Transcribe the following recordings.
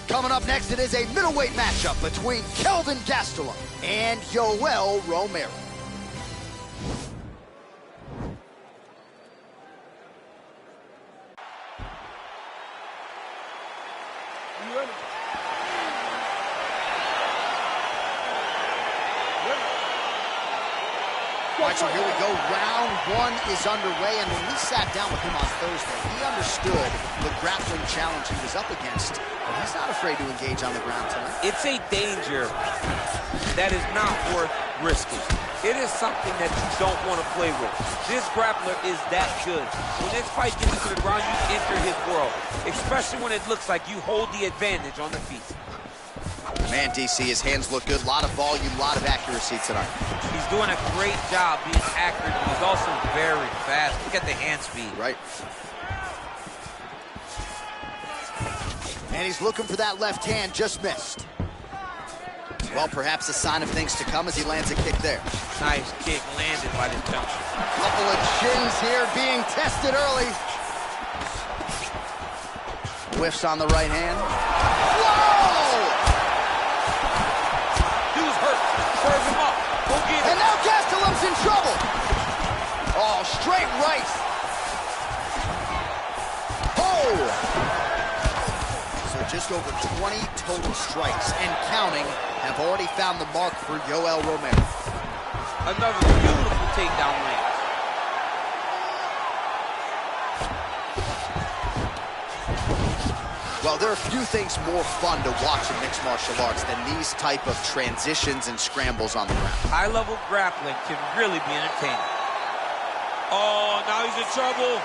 Coming up next, it is a middleweight matchup between Kelvin Gastelum and Yoel Romero. All right, so here we go. Round one is underway, and when we sat down with him on Thursday, he understood the grappling challenge he was up against, but he's not afraid to engage on the ground tonight. It's a danger that is not worth risking. It is something that you don't want to play with. This grappler is that good. When this fight gets to the ground, you enter his world, especially when it looks like you hold the advantage on the feet. Man, DC, his hands look good. A lot of volume, a lot of accuracy tonight. He's doing a great job being accurate, but he's also very fast. Look at the hand speed. Right. And he's looking for that left hand, just missed. Well, perhaps a sign of things to come as he lands a kick there. Nice kick landed by the junction. Couple of chins here being tested early. Whiffs on the right hand. Whoa! Dude's hurt. Serve him up. Go get him. And now Gastelum's in trouble. Oh, straight right. Oh! So just over 20 total strikes and counting have already found the mark for Yoel Romero. Another beautiful takedown land. Well, there are few things more fun to watch in mixed martial arts than these type of transitions and scrambles on the ground. High-level grappling can really be entertaining. Oh, now he's in trouble.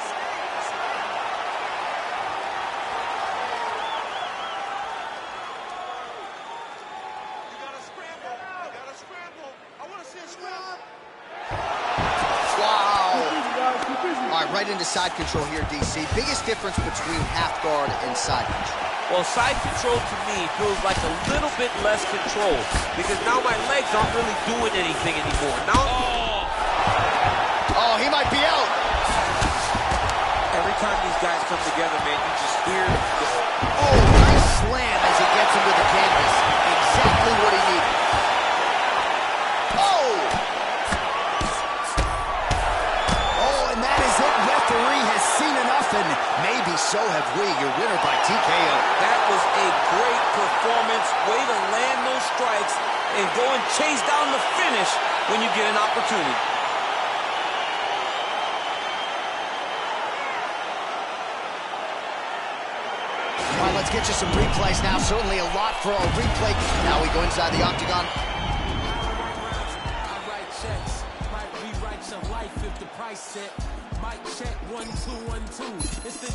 Right into side control here, DC. Biggest difference between half guard and side control? Well, side control to me feels like a little bit less control because now my legs aren't really doing anything anymore. Now, oh, he might be out. Every time these guys come together, man, you just hear the... Oh, nice slam as he gets him to the canvas. Exactly what he needed. And maybe so have we. Your winner by TKO. That was a great performance. Way to land those strikes and go and chase down the finish when you get an opportunity. All right, let's get you some replays now. Certainly a lot for our replay. Now we go inside the octagon. I write checks. Might rewrite your life if the price set. Mic check, 1, 2, 1, 2. It's the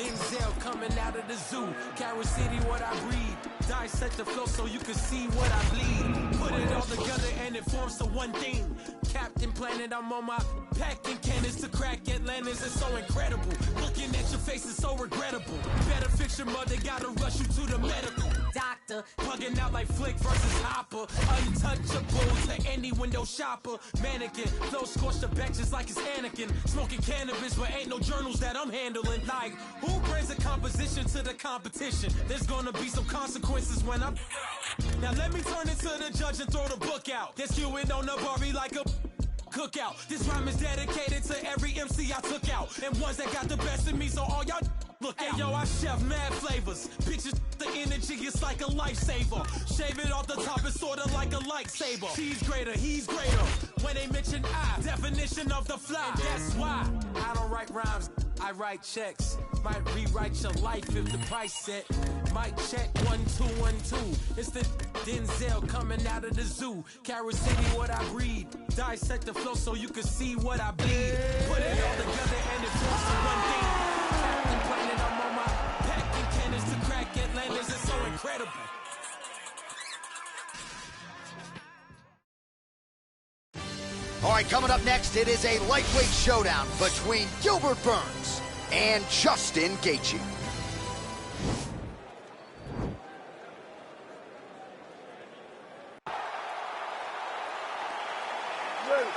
Denzel coming out of the zoo. Carol City, what I breed. Dissect the flow so you can see what I bleed. Put it all together and it forms the one thing. Captain Planet, I'm on my packing cannons to crack Atlantis. It's so incredible. Looking at your face is so regrettable. Better fix your mother, gotta rush you to the medical. Doctor, plugging out like Flick versus Hopper. Untouchable to any window shopper. Mannequin, flow scorched the benches like it's Anakin. Smoking cannabis, but ain't no journals that I'm handling. Like, who brings a composition to the competition? There's gonna be some consequences when I'm... Now let me turn it to the judge and throw the book out. They're skewing on the Barbie like a... cookout. This rhyme is dedicated to every MC I took out. And ones that got the best in me, so all y'all look out. Hey, yo, I chef mad flavors. Bitches, the energy is like a lifesaver. Shave it off the top, it's sorta like a lightsaber. She's greater, he's greater. When they mention I, definition of the fly. And that's why I don't write rhymes, I write checks. Might rewrite your life if the price set. Mic check, 1, 2, 1, 2. It's the Denzel coming out of the zoo. Carol City, what I breed. Dissect the flow so you can see what I bleed. Put it all together and it forms the one thing. Captain Planet, I'm on my packing cannons to crack Atlantis. It's so incredible. All right, coming up next, it is a lightweight showdown between Gilbert Burns and Justin Gaethje. Ready.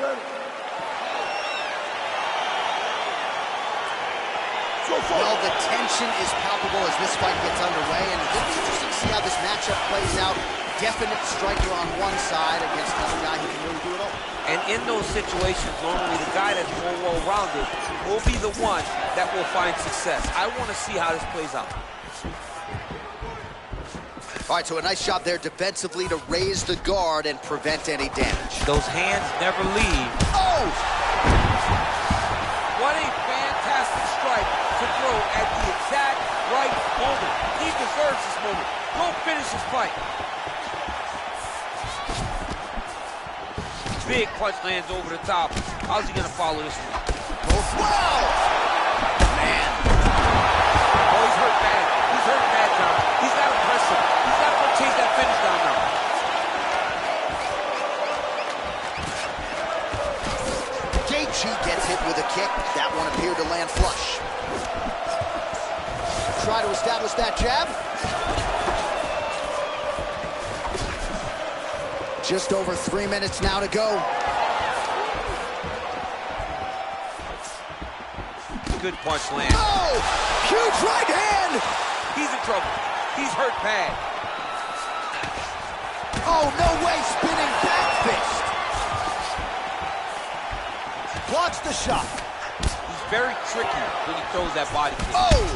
Ready. Well, the tension is palpable as this fight gets underway, and it'll be interesting to see how this matchup plays out. Definite striker on one side against another guy who can really do it all. And in those situations, normally the guy that's more well-rounded will be the one that will find success. I want to see how this plays out. All right, so a nice job there defensively to raise the guard and prevent any damage. Those hands never leave. Oh! What a fantastic strike to throw at the exact right moment. He deserves this moment. Go finish his fight. Big punch lands over the top. How's he gonna follow this one? Wow! Man. Oh, he's hurt bad. He's hurt bad, John. He's got to press him. He's got to chase that finish down now. Gaethje gets hit with a kick. That one appeared to land flush. Try to establish that jab. Just over 3 minutes now to go. Good punch land. Oh! Huge right hand! He's in trouble. He's hurt bad. Oh, no way! Spinning back fist. Blocks the shot. He's very tricky when he throws that body kick. Oh!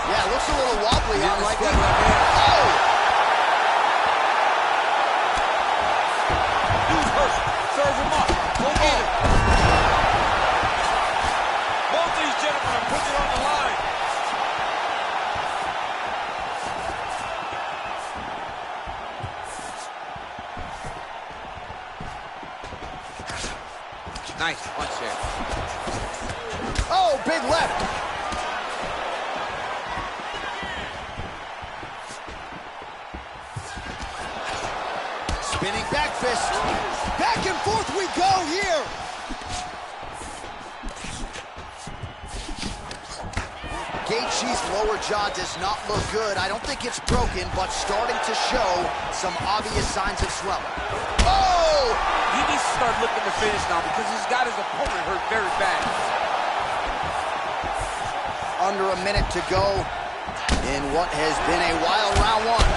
Yeah, looks a little wobbly on right there. there. Oh! Serve him up. Go get him. Both of these gentlemen are putting it on the line. Nice punch there. Oh, big left. Spinning back fist. Back and forth we go here. Gaethje's lower jaw does not look good. I don't think it's broken, but starting to show some obvious signs of swelling. Oh! He needs to start looking to finish now because he's got his opponent hurt very bad. Under a minute to go in what has been a wild round one.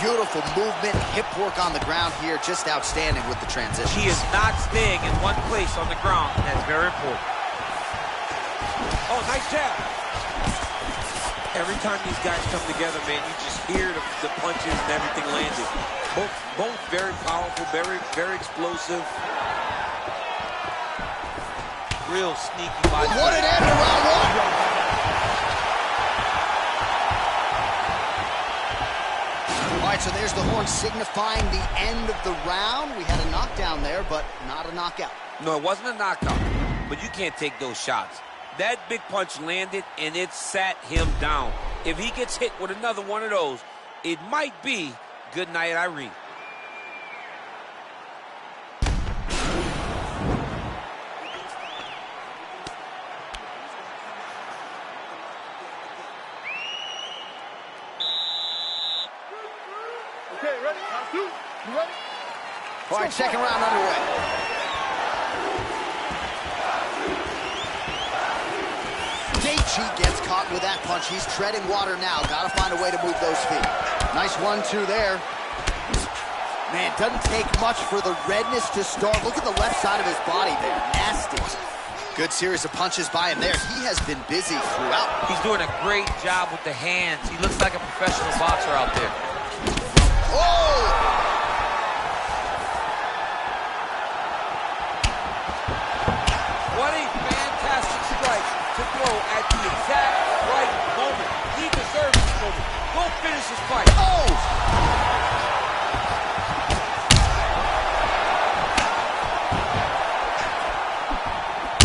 Beautiful movement, hip work on the ground here, just outstanding with the transition. He is not staying in one place on the ground, and that's very important. Oh, nice jab. Every time these guys come together, man, you just hear the punches and everything landing. Both very powerful, very explosive. Real sneaky body. What an end to round one! All right, so there's the horn signifying the end of the round. We had a knockdown there, but not a knockout. No, it wasn't a knockout, but you can't take those shots. That big punch landed, and it sat him down. If he gets hit with another one of those, it might be good night, Irene. Okay, ready? Round two. You ready? All right, second round underway. Gaethje gets caught with that punch. He's treading water now. Got to find a way to move those feet. Nice 1-2 there. Man, doesn't take much for the redness to start. Look at the left side of his body there. Nasty. Good series of punches by him there. He has been busy throughout. He's doing a great job with the hands. He looks like a professional boxer out there. Oh! What a fantastic strike to throw at the exact right moment. He deserves this moment. Go finish his fight. Oh!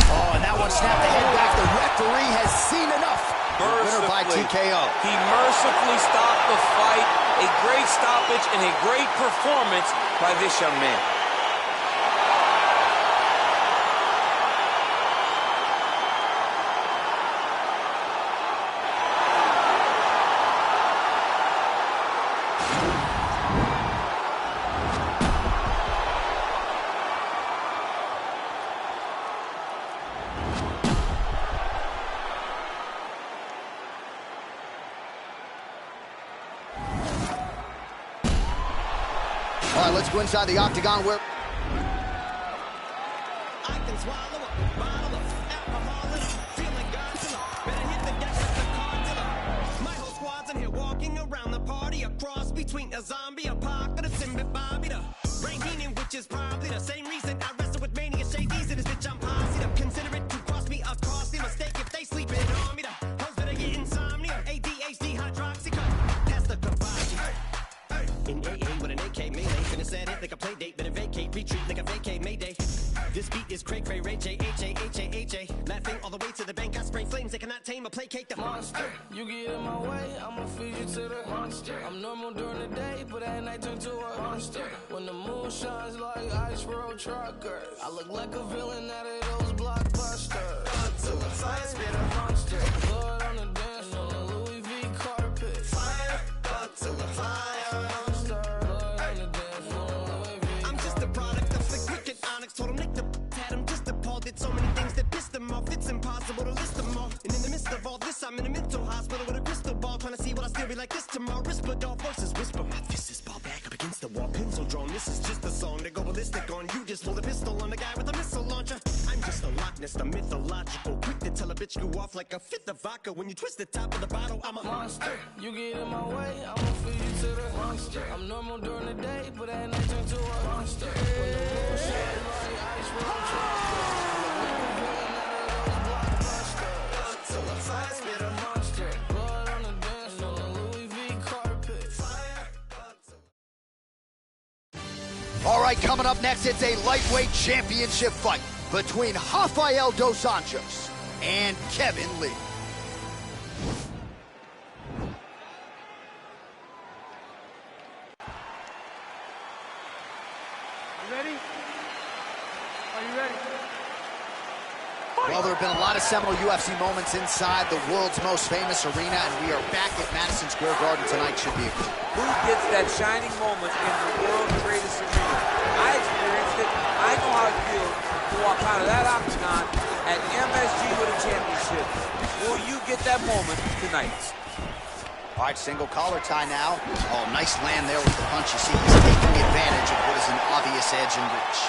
Oh, and that one snapped the head back. The referee has seen enough. Winner by TKO. He mercifully stopped the fight. A great stoppage and a great performance by this young man. right, let's go inside the octagon where... I can swallow a bottle of alcohol and I'm feeling Godzilla. Better hit the deck like the Godzilla. My whole squad's in here walking around the party, a cross between a zombie apocalypse and Bobby the Brain Heenan, which is probably the same reason I wrestle with mania shades in this bitch. I'm posse to consider it to cross me a costly mistake if they sleeping on me. The hoes better get insomnia, ADHD, hydroxycut, pass the Kavachi. In AA with an AK melee, finna set it like a play date, better vacate, retreat like a vacate Mayday. This beat is cray cray, Ray J, H-A, laughing all the way to the bank. I spray flames, they cannot tame or placate the monster. You get in my way, I'ma feed you to the monster. I'm normal during the day, but at night turn to a monster. When the moon shines like ice road truckers, I look like a villain out of those blockbusters. To the fire, spit a Monster, blood on the dance floor, the Louis V carpet. fire, up to the fire. Monster, blood on the dance floor, Louis V. I'm just a product of the cricket onyx. Told him Nick the had him just appalled. Did so many things that pissed him off. It's impossible to list them all. And in the midst of all this, I'm in a mental hospital with a crystal ball, trying to see what I still be like this tomorrow. Risperdal voices whisper. My fist is ball back up against the wall, pencil drawn. This is just a song to go ballistic on. You just pull a pistol on the guy with a missile launcher. I'm just a Loch Ness, the mythological. Quick to tell a bitch go off like a fifth of vodka. When you twist the top of the bottle, I'm a Monster, you get in my way, I'ma feed you to the monster. I'm normal during the day, but at night turn to a monster. When the moon shines like ice road truckers, to the fire, spit a monster, blood on the dance floor, Louis V carpet. fire. All right, coming up next, it's a lightweight championship fight between Rafael Dos Anjos and Kevin Lee. You ready? Are you ready? Well, there have been a lot of seminal UFC moments inside the world's most famous arena, and we are back at Madison Square Garden tonight. Should be a good. Who gets that shining moment in the world's greatest arena? I experienced it. I know how it feels to walk out of that octagon at MSG with a championship. Will you get that moment tonight? All right, single collar tie now. Oh, nice land there with the punch. You see, he's taking advantage of what is an obvious edge and reach.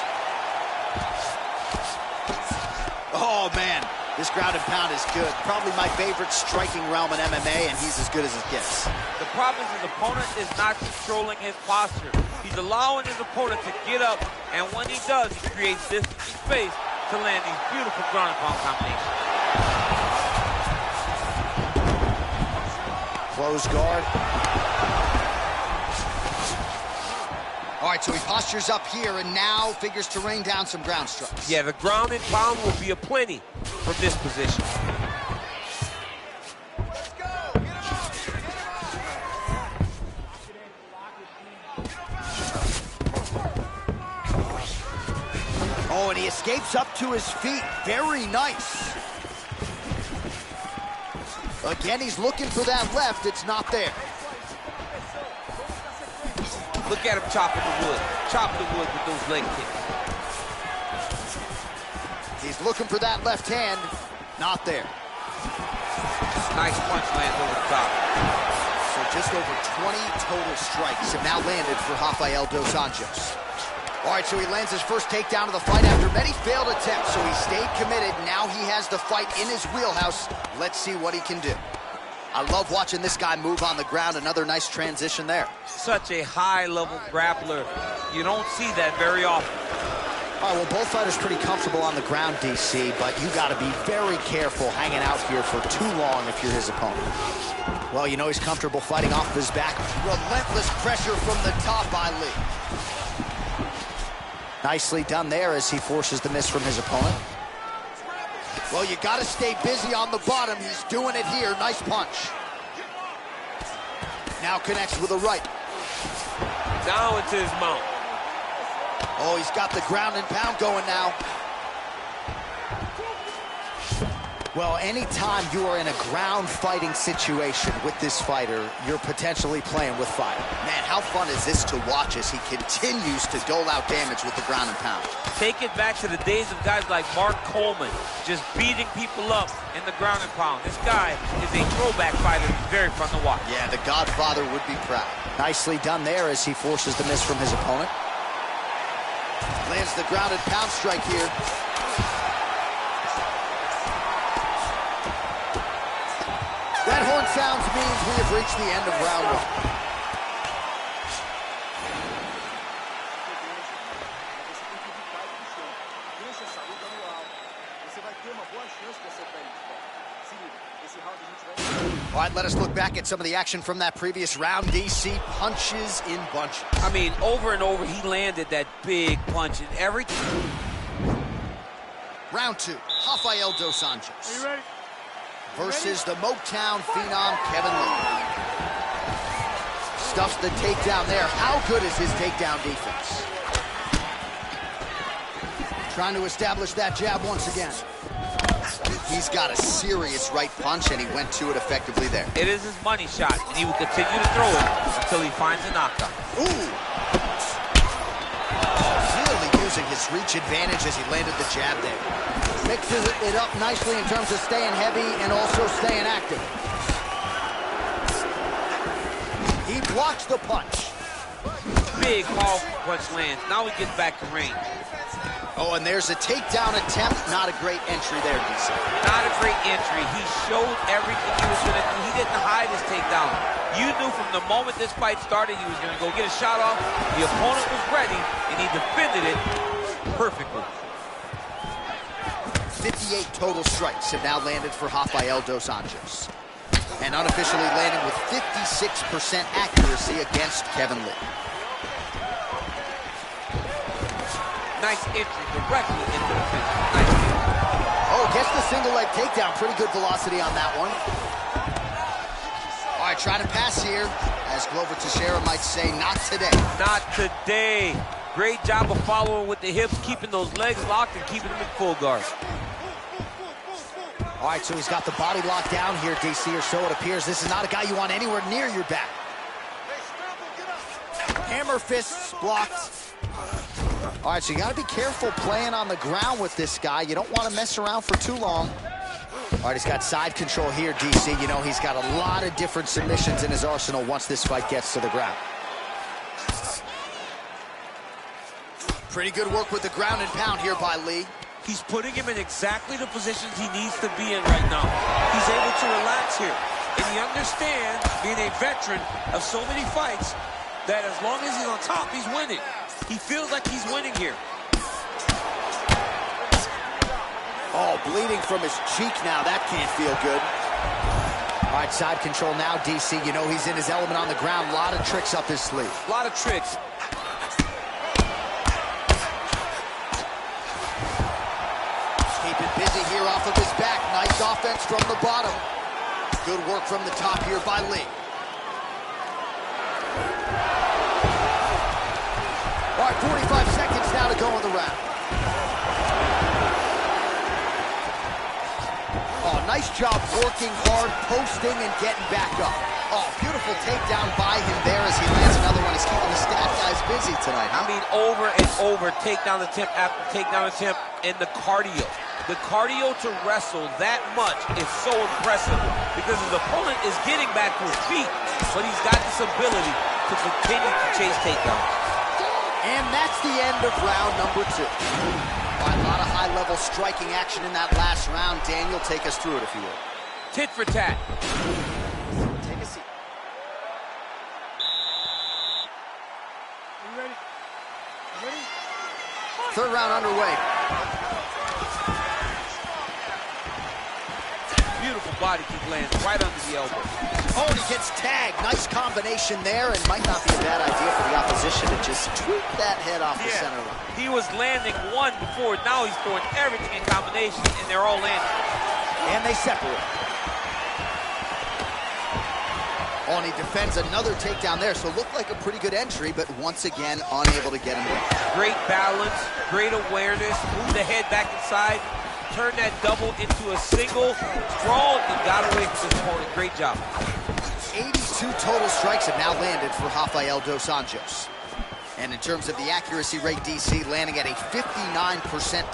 Oh, man, this ground and pound is good. Probably my favorite striking realm in MMA, and he's as good as it gets. The problem is his opponent is not controlling his posture. He's allowing his opponent to get up, and when he does, he creates distance and space to land these beautiful ground and pound combinations. Close guard. All right, so he postures up here and now figures to rain down some ground strikes. Yeah, the ground and pound will be aplenty from this position. Let's go. Get him out. Oh, and he escapes up to his feet. Very nice. Again, he's looking for that left. It's not there. Look at him chopping the wood. Chopping the wood with those leg kicks. He's looking for that left hand. Not there. Nice punch lands over the top. So just over 20 total strikes have now landed for Rafael Dos Anjos. All right, so he lands his first takedown of the fight after many failed attempts, so he stayed committed. Now he has the fight in his wheelhouse. Let's see what he can do. I love watching this guy move on the ground. Another nice transition there. Such a high-level grappler. You don't see that very often. All right, well, both fighters pretty comfortable on the ground, DC, but you got to be very careful hanging out here for too long if you're his opponent. Well, you know he's comfortable fighting off his back. Relentless pressure from the top by Lee. Nicely done there as he forces the miss from his opponent. Well, you got to stay busy on the bottom. He's doing it here. Nice punch. Now connects with a right. Down into his mount. Oh, he's got the ground and pound going now. Well, anytime you are in a ground fighting situation with this fighter, you're potentially playing with fire. Man, how fun is this to watch as he continues to dole out damage with the ground and pound? Take it back to the days of guys like Mark Coleman, just beating people up in the ground and pound. This guy is a throwback fighter. He's very fun to watch. Yeah, the Godfather would be proud. Nicely done there as he forces the miss from his opponent. Lands the grounded pound strike here. That horn sounds means we have reached the end of round one. All right, let us look back at some of the action from that previous round. DC punches in bunches. I mean, over and over, he landed that big punch and everything. Round two, Rafael dos Anjos. Are you ready? Versus the Motown phenom, Kevin Lee. Stuffs the takedown there. How good is his takedown defense? Trying to establish that jab once again. He's got a serious right punch, and he went to it effectively there. It is his money shot, and he will continue to throw it until he finds a knockout. Ooh! Really using his reach advantage as he landed the jab there. Mixes it up nicely in terms of staying heavy and also staying active. He blocks the punch. Big, powerful punch lands. Now he gets back to range. Oh, and there's a takedown attempt. Not a great entry there, DC. Not a great entry. He showed everything he was going to do. He didn't hide his takedown. You knew from the moment this fight started he was going to go get a shot off. The opponent was ready, and he defended it perfectly. 58 total strikes have now landed for Rafael dos Anjos. And unofficially landing with 56% accuracy against Kevin Lee. Nice entry directly into the finish. Nice entry. Oh, gets the single leg takedown. Pretty good velocity on that one. All right, trying to pass here. As Glover Teixeira might say, not today. Not today. Great job of following with the hips, keeping those legs locked and keeping them in full guard. All right, so he's got the body locked down here, DC, or so it appears. This is not a guy you want anywhere near your back. Hammer fists blocked. All right, so you got to be careful playing on the ground with this guy. You don't want to mess around for too long. All right, he's got side control here, DC. You know, he's got a lot of different submissions in his arsenal once this fight gets to the ground. Pretty good work with the ground and pound here by Lee. He's putting him in exactly the positions he needs to be in right now. He's able to relax here. And he understands, being a veteran of so many fights, that as long as he's on top, he's winning. He feels like he's winning here. Oh, bleeding from his cheek now. That can't feel good. All right, side control now, DC. You know he's in his element on the ground. A lot of tricks up his sleeve. A lot of tricks. Keeping busy here off of his back. Nice offense from the bottom. Good work from the top here by Lee. All right, 45 seconds now to go in the round. Oh, nice job working hard, posting, and getting back up. Oh, beautiful takedown by him there as he lands another one. He's keeping the stat guys busy tonight, huh? I mean, over and over, takedown attempt after takedown attempt, and the cardio. The cardio to wrestle that much is so impressive because his opponent is getting back to his feet, but he's got this ability to continue to chase takedowns. And that's the end of round number 2. A lot of high-level striking action in that last round. Daniel, take us through it, if you will. Tit for tat. Take a seat. Are you ready? You ready? Third round underway. Beautiful body kick lands right under the elbow. Oh, and he gets tagged. Nice combination there, and might not be a bad idea for the opposition to just tweak that head off the center line. He was landing one before. Now he's throwing everything in combination, and they're all landing. And they separate. Oh, and he defends another takedown there, so looked like a pretty good entry, but once again, unable to get him down. Great balance, great awareness, move the head back inside, turn that double into a single, sprawl, and got away from his opponent. Great job. 82 total strikes have now landed for Rafael dos Anjos. And in terms of the accuracy rate, DC landing at a 59%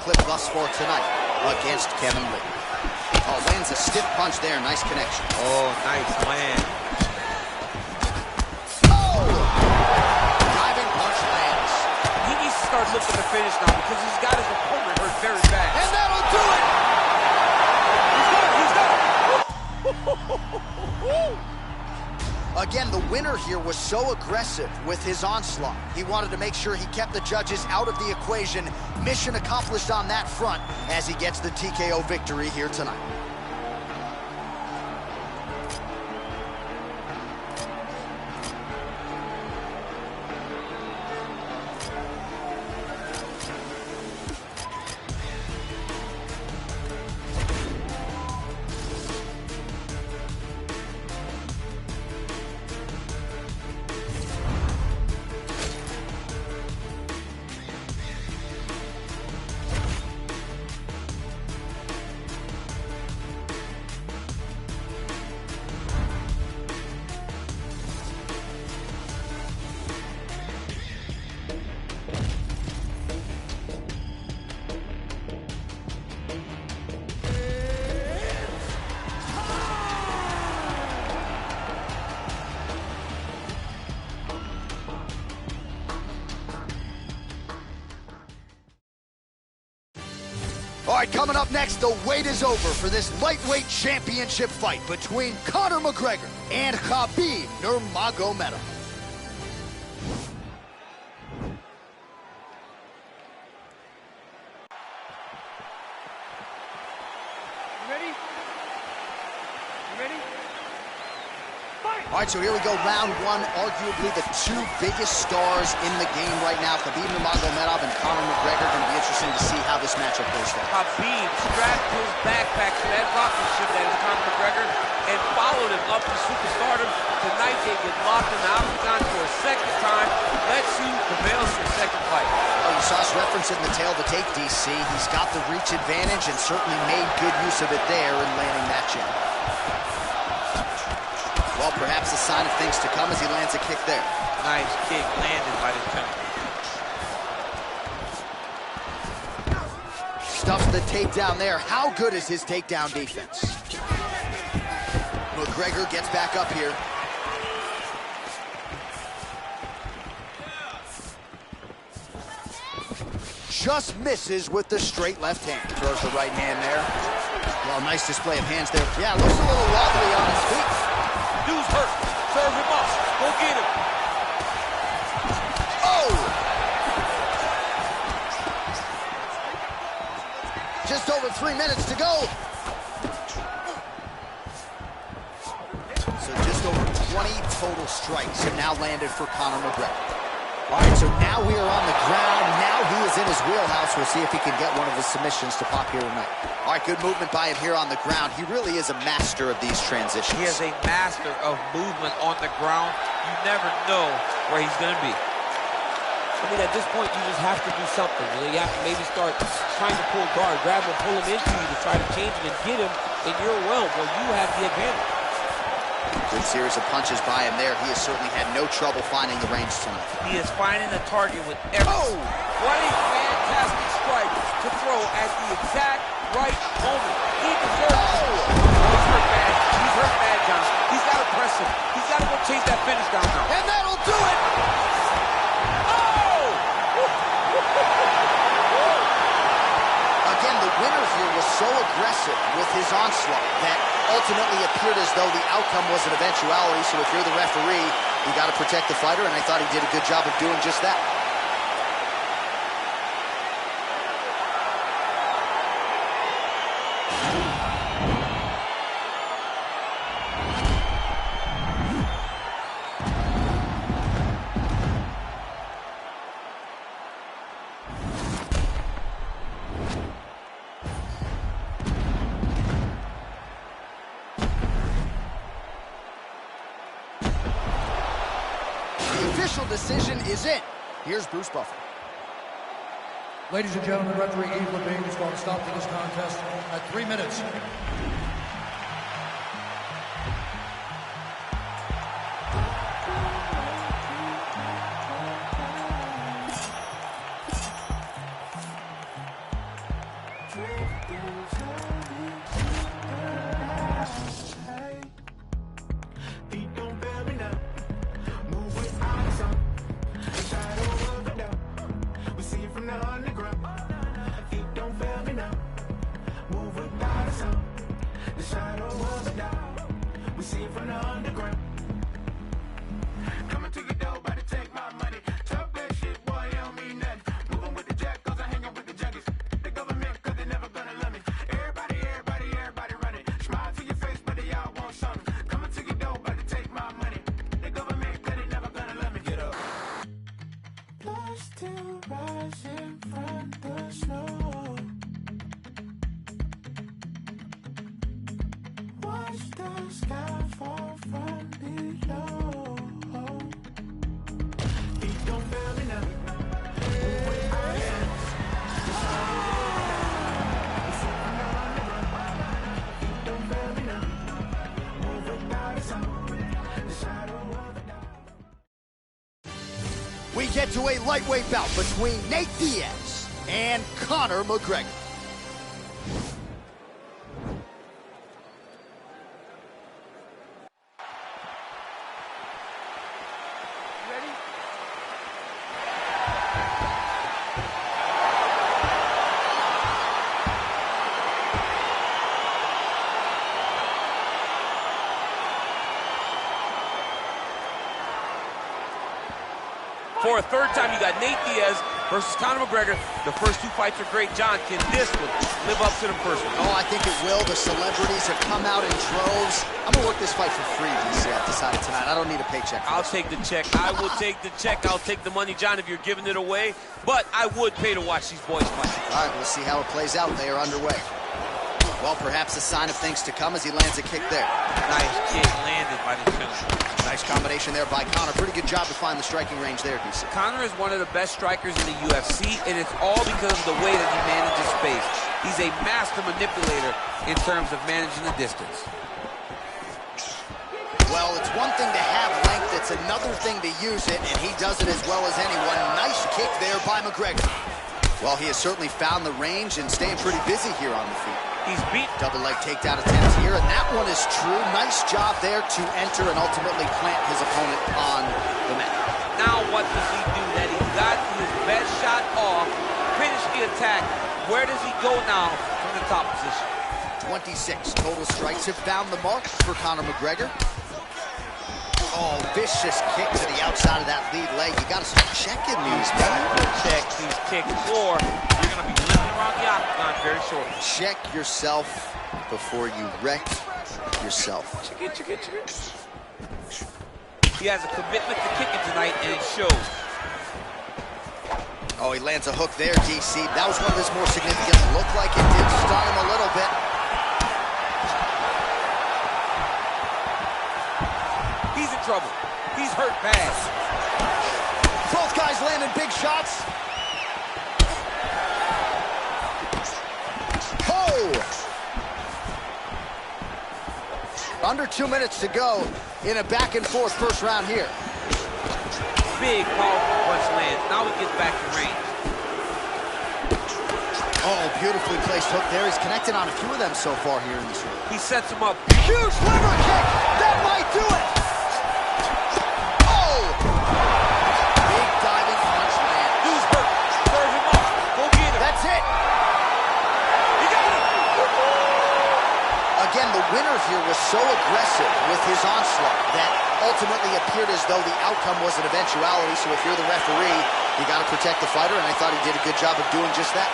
clip thus far tonight against Kevin Lee. Oh, lands a stiff punch there. Nice connection. Oh, nice land. Oh! Diving punch lands. He's start looking to finish now because he's got his opponent hurt very bad. And that'll do it! Again, the winner here was so aggressive with his onslaught. He wanted to make sure he kept the judges out of the equation. Mission accomplished on that front as he gets the TKO victory here tonight. All right, coming up next, the wait is over for this lightweight championship fight between Conor McGregor and Khabib Nurmagomedov. You ready? You ready? Fight! All right, so here we go, round one. Arguably the two biggest stars in the game right now, Khabib Nurmagomedov and Conor McGregor. Going to be interesting to see how this matchup goes down. Khabib strapped his backpack to that rocket ship that is Conor McGregor and followed him up to superstardom. Tonight they get locked in the octagon for a second time. Let's see who prevails for the second fight. Well, you saw us referencing the tail to take, DC. He's got the reach advantage and certainly made good use of it there in landing that jab. Well, perhaps a sign of things to come as he lands a kick there. Nice kick landed by the jump. Stuffs the takedown there. How good is his takedown defense? McGregor gets back up here. Just misses with the straight left hand. Throws the right hand there. Well, nice display of hands there. Yeah, looks a little wobbly on his feet. Dude's hurt. Serve him up. Go get him. Oh! Just over 3 minutes to go. So just over 20 total strikes have now landed for Conor McGregor. All right, so now we are on the ground. Now he is in his wheelhouse. We'll see if he can get one of his submissions to pop here tonight. All right, good movement by him here on the ground. He really is a master of these transitions. He is a master of movement on the ground. You never know where he's going to be. I mean, at this point, you just have to do something. You have to maybe start trying to pull guard, grab him, pull him into you to try to change him and get him in your realm where you have the advantage. Good series of punches by him there. He has certainly had no trouble finding the range tonight. He is finding the target with every... Oh! What a fantastic strike to throw at the exact right moment. He deserves it. He's hurt bad. He's hurt bad, John. He's got to press him. He's got to go chase that finish down now. And that'll do it! Oh! Again, the winner here was so aggressive with his onslaught that ultimately appeared as though the outcome was an eventuality. So if you're the referee, you got to protect the fighter, and I thought he did a good job of doing just that. Official decision is in. Here's Bruce Buffer. Ladies and gentlemen, referee Yves Lavigne is going to stop this contest at 3 minutes. We see the underground. Feet don't fail me now. Move without a sound. The shadow of a doubt. We see it from the underground. Coming to your door, about to take my money. Talk that shit, boy, you don't mean nothing. Moving with the jack, cause I hang out with the junkies. The government, cause they never gonna love me. Everybody running. Smile to your face, but they all want something. Coming to your door, about to take my money. The government, cause they never gonna love me. Get up. Blood still rising from the snow. Watch the sky fall from below. Feet don't fail me now. Move with my hands. Feet don't fail me now. Move without a sound. The shadow of a doubt. We get to a lightweight bout between Nate Diaz and Conor McGregor. For a third time, you got Nate Diaz versus Conor McGregor. The first two fights are great. John, can this one live up to the first one? Oh, I think it will. The celebrities have come out in droves. I'm going to work this fight for free, DC. I've decided tonight. I don't need a paycheck. I'll take the check. I will take the check. I'll take the money, John, if you're giving it away. But I would pay to watch these boys fight. All right, we'll see how it plays out. They are underway. Well, perhaps a sign of things to come as he lands a kick there. Nice kick landed by this gentleman. Nice combination there by Conor. Pretty good job to find the striking range there, DC. Conor is one of the best strikers in the UFC, and it's all because of the way that he manages space. He's a master manipulator in terms of managing the distance. Well, it's one thing to have length, it's another thing to use it, and he does it as well as anyone. Nice kick there by McGregor. Well, he has certainly found the range and staying pretty busy here on the feet. He's beat. Double leg takedown attempt here, and that one is true. Nice job there to enter and ultimately plant his opponent on the mat. Now what does he do? That he got his best shot off, finish the attack. Where does he go now from the top position? 26 total strikes have found the mark for Conor McGregor. Oh, vicious kick to the outside of that lead leg. You got to start checking these, man. Check these kicks, or you're going to be limping around the octagon very shortly. Check yourself before you wreck yourself. Check it. He has a commitment to kicking tonight, and it shows. Oh, he lands a hook there, DC. That was one of his more significant. Looked like it did stun him a little bit. He's in trouble. He's hurt bad. Both guys landing big shots. Oh! Under 2 minutes to go in a back and forth first round here. Big, powerful punch lands. Now he gets back to range. Oh, beautifully placed hook there. He's connected on a few of them so far here in this round. He sets him up. Huge liver kick. That might do it. Oh! Big diving punch land. He's hurt. Serve him up. Go get him. That's it. He got him. Again, the winner here was so aggressive with his onslaught that ultimately appeared as though the outcome was an eventuality. So if you're the referee, you got to protect the fighter, and I thought he did a good job of doing just that.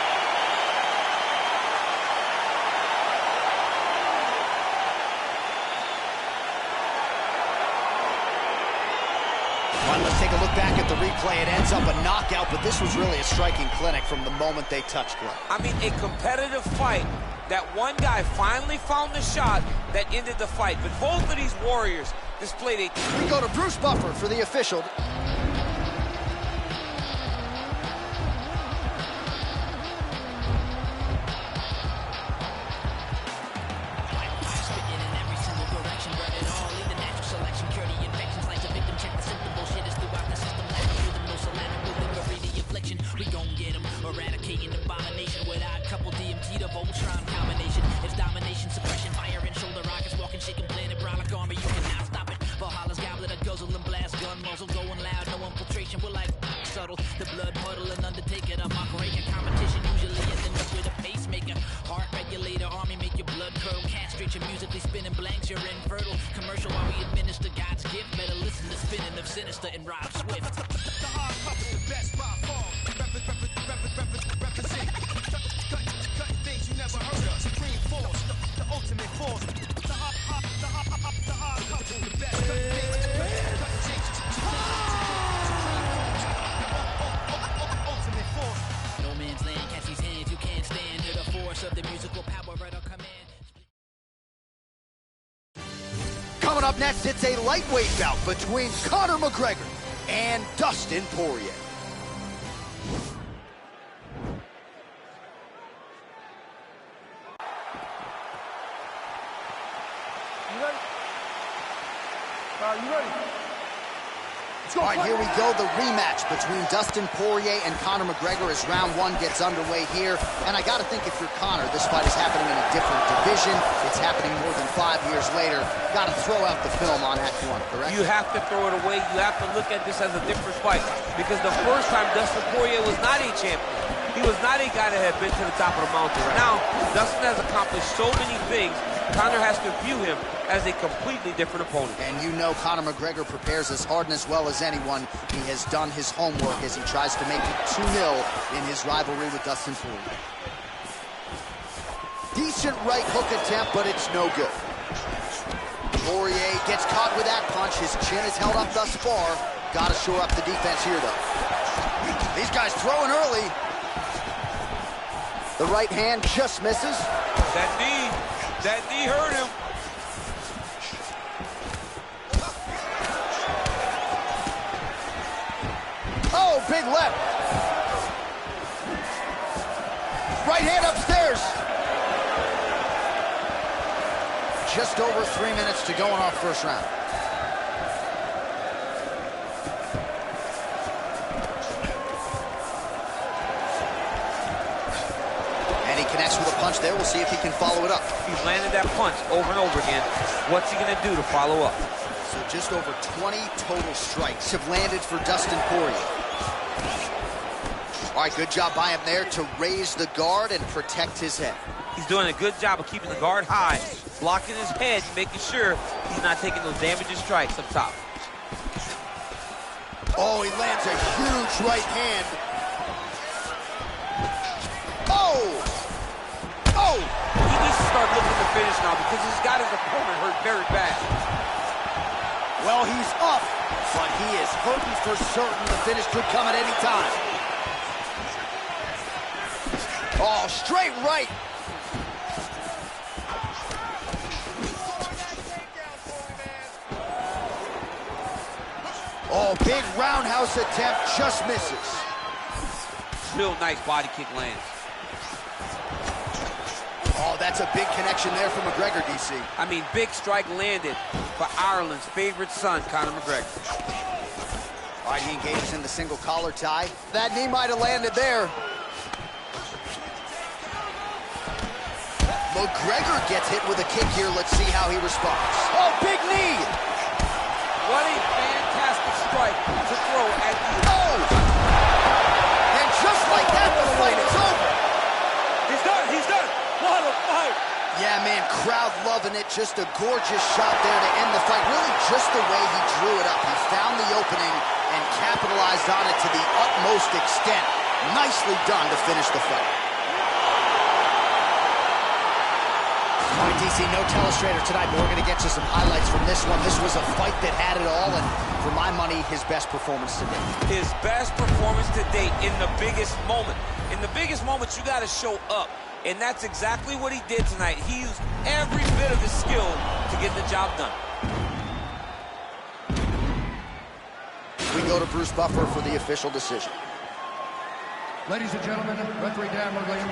All right, let's take a look back at the replay. It ends up a knockout, but this was really a striking clinic from the moment they touched ground. I mean, a competitive fight. That one guy finally found the shot that ended the fight. But both of these warriors displayed a... We go to Bruce Buffer for the official. Eradicating abomination without a couple DMT to Voltron combination. It's domination, suppression, fire and shoulder rockets, walking, shaking, planet, brolic armor. You cannot stop it. Valhalla's goblet, a guzzle and blast, gun muzzle going loud, no infiltration. We're like subtle, the blood puddle and under take it. A mock-raking competition usually ending up with a pacemaker. Heart regulator, army make your blood curdle. Castrate your musically spinning blanks, you're infertile. Commercial while we administer God's gift. Better listen to spinning of Sinister and Rob Swift. The hard couple, the best by far. Represent. Cut things you never heard of. Supreme force, the ultimate force. The hard couple, the best. Cut things. Ultimate force. No man's land, catch these hands, you can't stand to the force of the musical power at our command. Coming up next, it's a lightweight bout between Conor McGregor and Dustin Poirier. You ready? You ready? All right, here we go, the rematch between Dustin Poirier and Conor McGregor as round one gets underway here. And I gotta think if you're Conor, this fight is happening in a different division. It's happening more than 5 years later. Gotta throw out the film on Act 1, correct? You have to throw it away. You have to look at this as a different fight. Because the first time Dustin Poirier was not a champion. He was not a guy that had been to the top of the mountain. Now, Dustin has accomplished so many things, Conor has to view him as a completely different opponent. And you know Conor McGregor prepares as hard and as well as anyone. He has done his homework as he tries to make it 2-0 in his rivalry with Dustin Poirier. Decent right hook attempt, but it's no good. Poirier gets caught with that punch. His chin is held up thus far. Got to shore up the defense here, though. These guys throwing early. The right hand just misses. That knee hurt him. Oh, big left. Right hand upstairs. Just over 3 minutes to go in our first round. And he connects with a punch there. We'll see if he can follow it up. He's landed that punch over and over again. What's he gonna do to follow up? So just over 20 total strikes have landed for Dustin Poirier. All right, good job by him there to raise the guard and protect his head. He's doing a good job of keeping the guard high, blocking his head, making sure he's not taking those damaging strikes up top. Oh, he lands a huge right hand. Oh! Oh! He needs to start looking to finish now because he's got his opponent hurt very bad. Well, he's up, but he is hurting for certain. The finish could come at any time. Oh, straight right. Oh, big roundhouse attempt, just misses. Real nice body kick lands. Oh, that's a big connection there for McGregor, DC. I mean, big strike landed for Ireland's favorite son, Conor McGregor. All right, he engages in the single collar tie. That knee might have landed there. McGregor gets hit with a kick here. Let's see how he responds. Oh, big knee! What a fantastic strike to throw at the... Oh! And just like that, the fight is over. He's done, he's done. What a fight. Yeah, man, crowd loving it. Just a gorgeous shot there to end the fight. Really just the way he drew it up. He found the opening and capitalized on it to the utmost extent. Nicely done to finish the fight. All right, DC, no telestrator tonight, but we're going to get you some highlights from this one. This was a fight that had it all, and for my money, his best performance to date. His best performance to date in the biggest moment. In the biggest moments, you got to show up, and that's exactly what he did tonight. He used every bit of his skill to get the job done. We go to Bruce Buffer for the official decision. Ladies and gentlemen, referee Dan Morgan.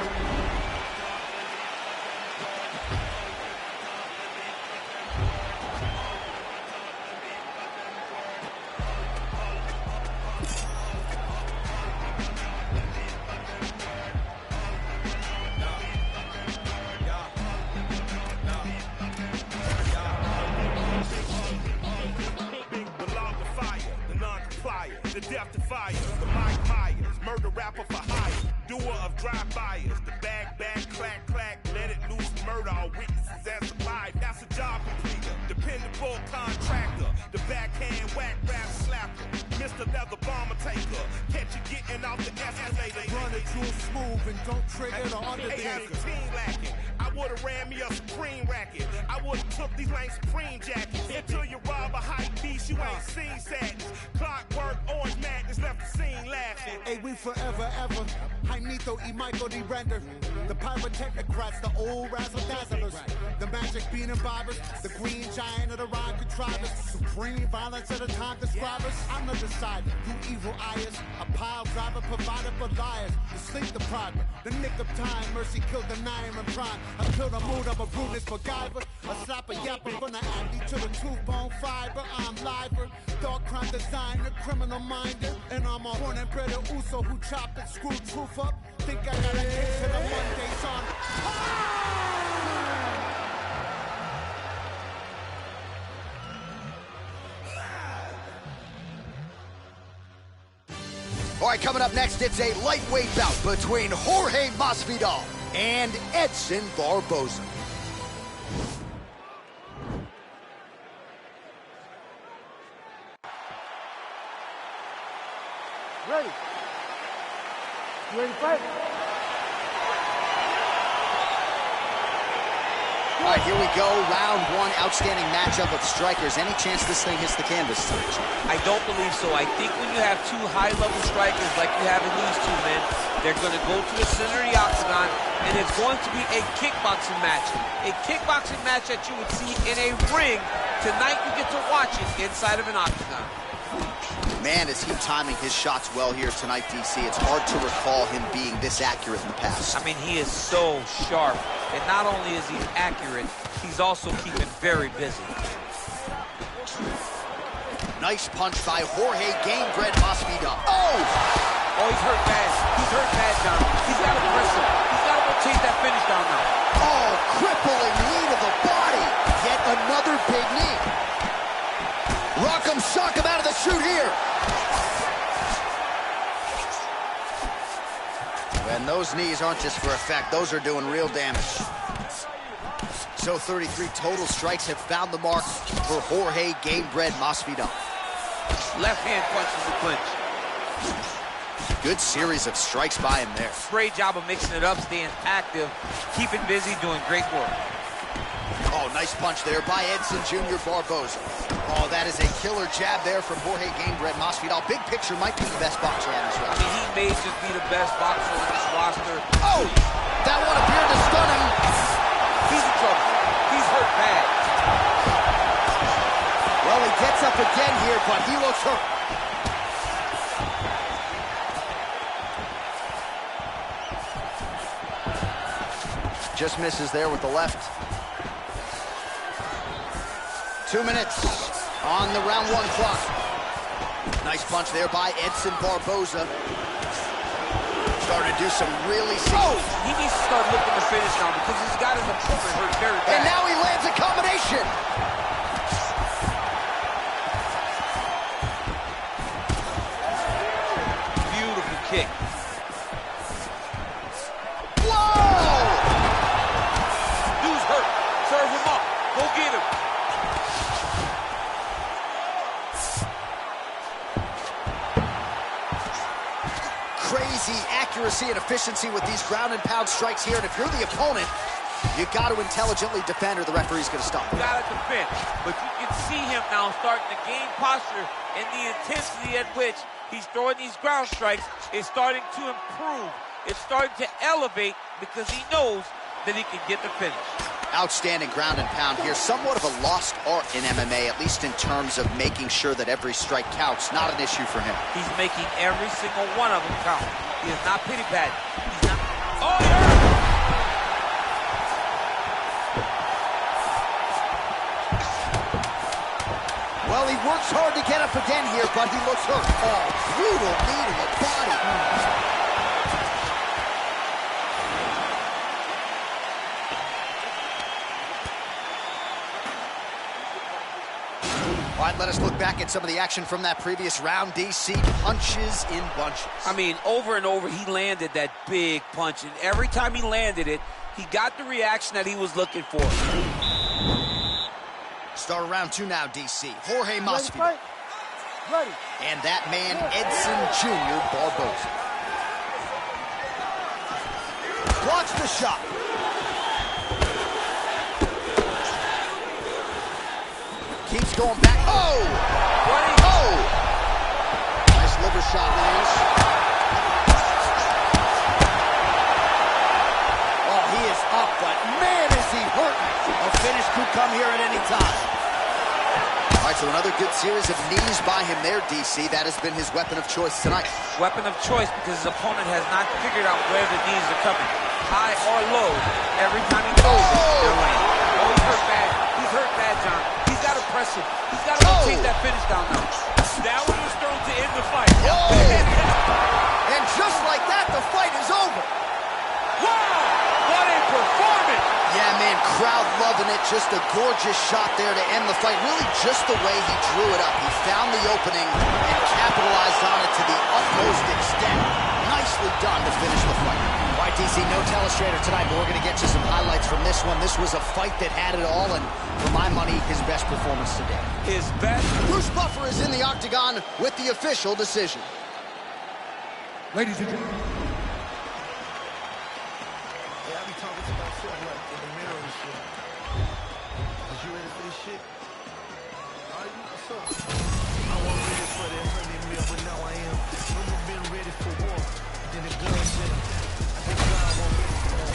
The death to fire, the Mike Myers, murder rapper for of drive-bys. The bag, clack, clack, let it loose, murder all witnesses as survive. That's a job completer, dependable contractor. The backhand whack rap slapper, Mr. Leather Bomber taker. Catch you getting off the escalator. Run it through smooth and don't trigger the Undertaker. 18 lacking. I would've ran me a Supreme racket. I would've took these lame Supreme jackets. Until you rob a hype beast, you ain't seen sadness. Clockwork, orange madness, left the scene laughing. Hey, we forever, ever. Jaimito y Michael D. Render. The pyrotechnocrats, the old razzle-dazzlers. The magic bean imbibers. The green giant of the rhyme contrivers. Supreme violence of the time describers. I'm the decider, you evil eyes. A pile driver provided for liars. The sleep deprived, the nick of time. Mercy killed the nine and prime. I killed the mood of a rudeness MacGyver. A slap a yapper from the Andy to the tooth-bone fiber. I'm liver, dark crime designer, criminal minder. And I'm a born and bred Uso who chopped and screwed truth up. Think I got a kick to the Monday song. All right, coming up next, it's a lightweight bout between Jorge Masvidal and Edson Barboza. Ready? You ready to fight? All right, here we go. Round one, outstanding matchup of strikers. Any chance this thing hits the canvas tonight? I don't believe so. I think when you have two high-level strikers like you have in these two men, they're going to go to the center of the octagon, and it's going to be a kickboxing match. A kickboxing match that you would see in a ring. Tonight you get to watch it inside of an octagon. Man, is he timing his shots well here tonight, DC. It's hard to recall him being this accurate in the past. I mean, he is so sharp. And not only is he accurate, he's also keeping very busy. Nice punch by Jorge Gamebred Masvidal. Oh! Oh, he's hurt bad. He's hurt bad, John. He's got to press him. He's got to go chase that finish down now. Oh, crippling knee to the body. Yet another big knee. Rock'em sock him out of the chute here. And those knees aren't just for effect. Those are doing real damage. So 33 total strikes have found the mark for Jorge Gamebred Masvidal. Left hand punches the clinch. Good series of strikes by him there. Great job of mixing it up, staying active, keeping busy, doing great work. Oh, nice punch there by Edson Jr. Barboza. Oh, that is a killer jab there from Jorge Gamebred Masvidal. Big picture, might be the best boxer on this I roster. mean, he may just be the best boxer on this roster. Oh, that one appeared to stun him. He's in trouble. He's hurt bad. Well, he gets up again here, but he looks hurt. Just misses there with the left. 2 minutes on the round one clock. Nice punch there by Edson Barboza. Starting to do some really Oh, he needs to start looking to finish now because he's got his opponent hurt very bad. And now he lands a combination. Beautiful kick. Whoa! Dude's hurt. Serve him up. Go get him. Crazy accuracy and efficiency with these ground and pound strikes here. And if you're the opponent, you got to intelligently defend or the referee's going to stop You him. got to defend. But you can see him now starting to gain posture, and the intensity at which he's throwing these ground strikes is starting to improve. It's starting to elevate because he knows that he can get the finish. Outstanding ground and pound here. Somewhat of a lost art in MMA, at least in terms of making sure that every strike counts. Not an issue for him. He's making every single one of them count. He is not pity-patting. He's not... Oh, he hurt him! Well, he works hard to get up again here, but he looks hurt. Oh, brutal knee to the body. All right, let us look back at some of the action from that previous round. DC punches in bunches. I mean, over and over, he landed that big punch, and every time he landed it, he got the reaction that he was looking for. Start round 2 now, DC. Jorge Masvidal. Ready. And that man, Edson Jr. Barboza. Blocks the shot. Keeps going back. Oh! Oh! Nice liver shot lands. Oh, he is up, but man, is he hurting. A finish could come here at any time. All right, so another good series of knees by him there, DC. That has been his weapon of choice tonight. Weapon of choice because his opponent has not figured out where the knees are coming. High or low. Every time he throws it, they're landing. Oh, he's hurt bad. He's hurt bad, John. He's got to press him. He's got to take that finish down now. That one was thrown to end the fight. Oh! And just like that, the fight is over. Wow! What a performance! Yeah, man, crowd loving it. Just a gorgeous shot there to end the fight. Really just the way he drew it up. He found the opening and capitalized on it to the utmost extent. Nicely done to finish the fight. All right, DC, no telestrator tonight, but we're going to get you some highlights from this one. This was a fight that had it all, and for my money, his best performance today. His best. Bruce Buffer is in the octagon with the official decision. Ladies and gentlemen. I be talking to myself like in the mirror and shit. Is you ready for this shit? Are you? What's up? I wasn't ready for that 100 mil, but now I am. Never been ready for war. Then the gun said, I think God won't ready for that.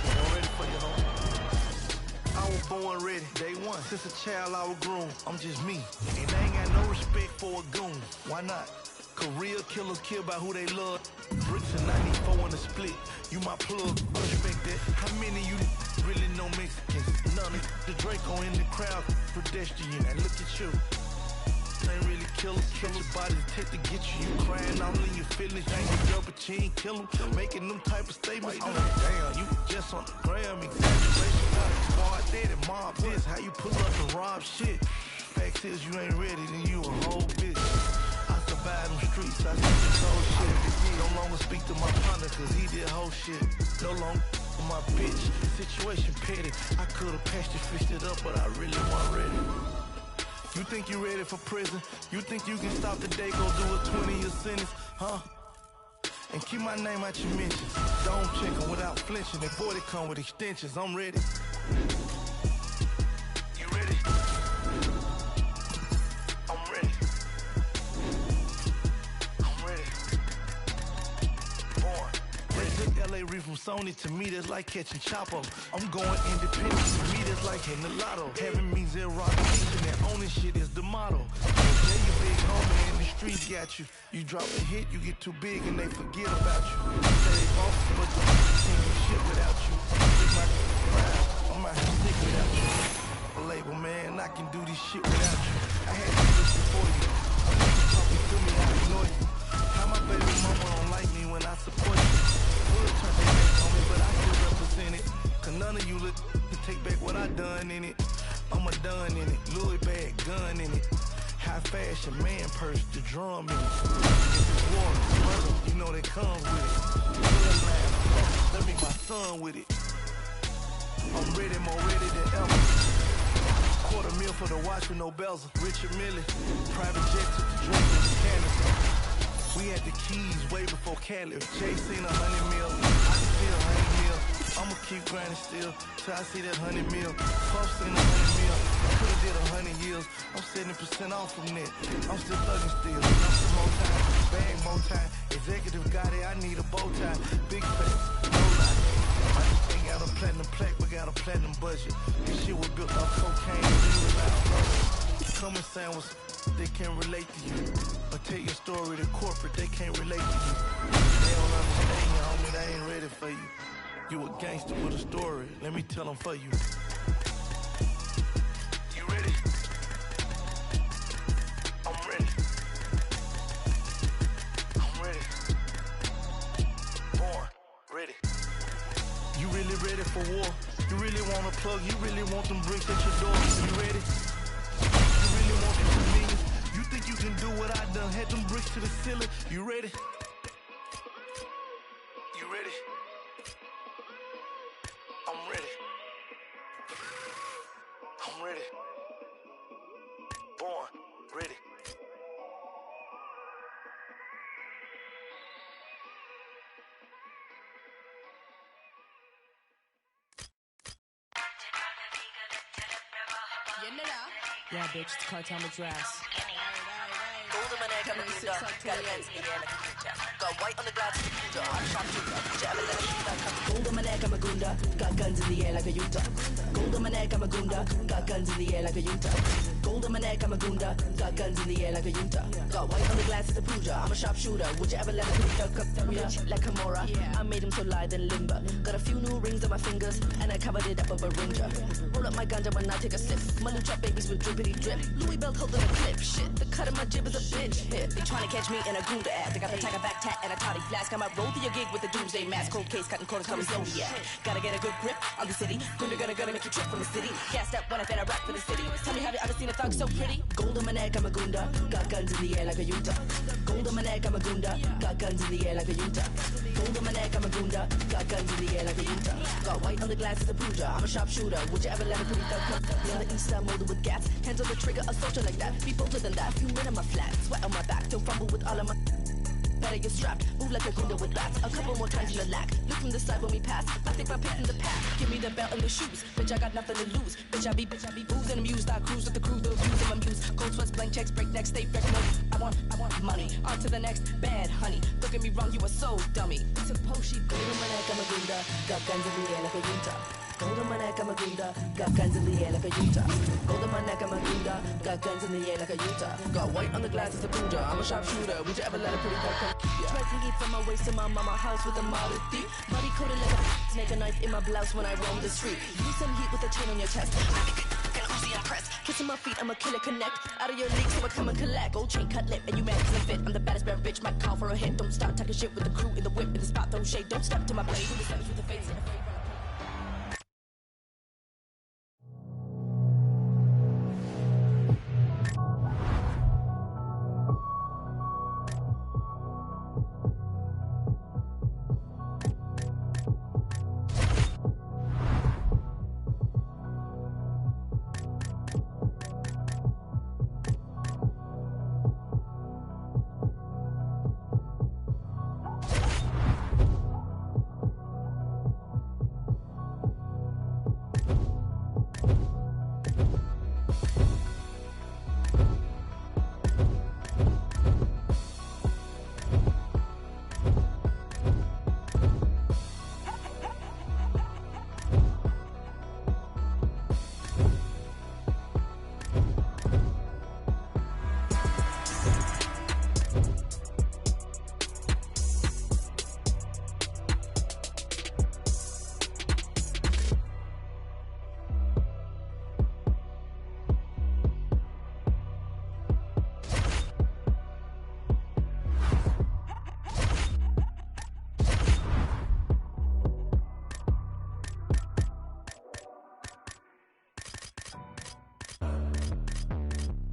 I'm ready for you, homie. I was born ready, day one. Since a child I was grown. I'm just me. And I ain't got no respect for a goon. Why not? Career killers kill by who they love. Bricks and 94 in the split. You my plug, respect that. How many you really know Mexicans? None. The Draco in the crowd, pedestrian. And look at you. Ain't really killers. Catch your body take to get you. You crying all in your feelings. Ain't your girl, but you ain't kill 'em. Making them type of statements. Oh, damn, you just on the gram. Exaggeration. Squad dead and mob this. How you pull up and rob shit? Fact is, you ain't ready, then you a whole bitch. I survived them streets, I see this whole shit. No longer speak to my partner, cause he did whole shit. No longer for my bitch, situation petty. I could've patched it, fixed it up, but I really wasn't ready. You think you ready for prison? You think you can stop the day, go do a 20-year sentence, huh? And keep my name out your mentions. Don't check 'em without flinching. That 40 come with extensions, I'm ready. You ready? I'm ready. LA read from Sony, to me that's like catching Chapo. I'm going independent, to me that's like hitting the lotto. Having me zero nation and owning shit is the motto. Yeah, you big homie in the streets got you. You drop a hit, you get too big and they forget about you. Say they bosses, but the can't do shit without you. Big my crowd, I'm out here sick without you. A label man, I can do this shit without you. I had to do this before you. Talking to me, I ignore you. How my baby mama don't like me when I support you. Turn their back on me, but I still represent it. Cause none of you look to take back what I done in it. I'm a done in it, Louis bag gun in it. High fashion man purse, the drum in it. If it's war, murder, you know that comes with it. Bloodline, let me my son with it. I'm ready, more ready than ever. $250,000 for the watch with no bells. Richard Mille, private jet took the drink with the canvas. We had the keys way before Cali. Jay seen 100 mil, I see 100 mil. I'ma keep grinding still till I see that 100 mil. Puff seen 100 mil, could've did 100 years. I'm 70% off from that. I'm still thugging still. I'm some more time, bang more time. Executive got it, I need a bow tie. Big fat, no lie. I just ain't got a platinum plaque, but got a platinum budget. This shit was built off cocaine and come and say what's they can't relate to you. Or tell your story to corporate, they can't relate to you. They don't understand you, homie, they ain't ready for you. You a gangster with a story, let me tell them for you. You ready? I'm ready. I'm ready. Born ready. You really ready for war? You really want a plug, you really want them bricks at your door. You ready? You really want the convenience. You think you can do what I done? Had them bricks to the ceiling. You ready? You ready? I'm ready. I'm ready. Born ready. Yeah, bitch, it's Cartel Madras. Got white on the glass, I'm sharp shooter. Gold on my neck, I'm a gunda. Got guns in the air like a Utah. Gold on my neck, I'm a gunda. Got guns in the air like a Utah. Gold on my neck, I'm a gunda. Got guns in the air like a Utah. Got white on the glass, it's a Puja. I'm a sharpshooter. Would you ever let a Puja come bitch like Kimura? I made him so lithe and limber. Got a few new rings on my fingers, and I covered it up with a ringer. Roll up my ganja when I take a sip. My new trap babies with drippity drip. Louis belt holding a clip. Shit, the cut of my jib is a bitch. Hit. They trying to catch me in a gunda ass. I got the tiger back tat and a toddy flask. I might roll to your gig with the doomsday mask. Cold case, cutting corners, coming Zodiac. Gotta get a good grip on the city. Gunda gonna make you trip from the city. Gassed up when I said I rap for the city. Tell me, have you ever seen a thug so pretty? Gold on my neck, I'm a gunda. Got guns in the air like a Utah. Gold on my neck, I'm a gunda. Got guns in the air like a Utah. Gold on my neck, I'm a gunda. Got guns in the air like a Utah. Got white on the glass, it's a Puja. I'm a sharpshooter. Would you ever let a pretty thug come? On the east side, molded with gas. Hands on the trigger, a soldier like that. Be bolder than that. Few men on my flat. Sweat on my back. Don't fumble with all of my. Better get strapped, move like a gunda with bats. A couple more times in the lack. Look from the side when we pass. I think my pick in the pack. Give me the belt and the shoes. Bitch, I got nothing to lose. Bitch, I be booze and amused. I cruise with the crew, the views of my muse. Cold sweats, blank checks, break necks, stay fresh. I want money. On to the next bad honey. Don't get me wrong, you a so dummy. Suppose she gold on my neck, I'm a gunda. Got guns in the air like a Utah. Gold on my neck, I'm a gunda. Got guns in the air like a Utah. Gold on my neck, I'm a gunda. Got guns in the air like a Utah. Got white on the glass, it's a Puja. I'm a sharpshooter. Would you ever let a pretty girl come? Try to get from my waist to my mama house with a Model D. Body coated like a snake, a knife in my blouse when I roam the street. Use some heat with a chain on your chest. Can Uzi impress. Kissing my feet, I'ma kill it, connect. Out of your league, so I come and collect. Gold chain, cut lip, and you mad cause I'm fit. I'm the baddest bad bitch, might call for a hit. Don't start talking shit with the crew in the whip, in the spot, throw shade. Don't step to my blade. Who the steps with the face?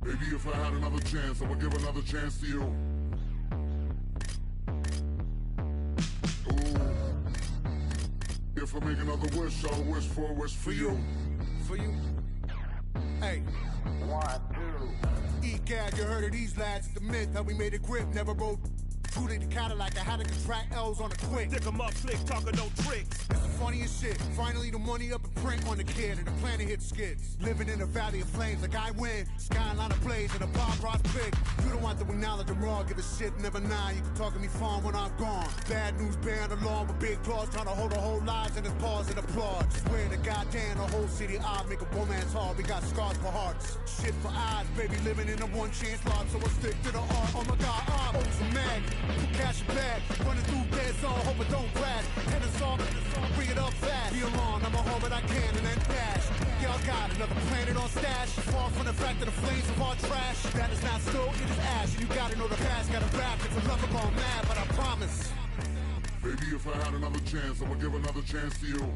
Maybe if I had another chance, I would give another chance to you. Ooh. If I make another wish, I'll wish for a wish for you. For you. Hey. 1, 2. E-Gag, you heard of these lads. The myth, how we made a grip, never rode. Truly the Cadillac, I had to contract L's on a quick. Dick 'em up, slick, talking no tricks. It's the funniest shit. Finally, the money up and print on the kid, and the planet hit skids. Living in a valley of flames, like I win. Skyline of blaze, and a Bob Ross big. You don't want to acknowledge the raw, give a shit, never nine. You can talk to me fun when I'm gone. Bad news bearing along with big claws, trying to hold the whole lives in his paws and applaud. Swear to goddamn, the whole city I make a romance hard. We got scars for hearts, shit for eyes, baby. Living in a one chance lot, so I stick to the art. Oh my God, I'm so mad. Cash your bag, running through dead zone, hope it don't crash. And it's all, bring it up fast. Be alone, I'ma hold what I can and then dash. Y'all got another planet on stash. Far from the fact that the flames of our trash. That is not still, it is ash. And you gotta know the past, gotta rap. It's a love gone mad, but I promise. Maybe if I had another chance, I would give another chance to you.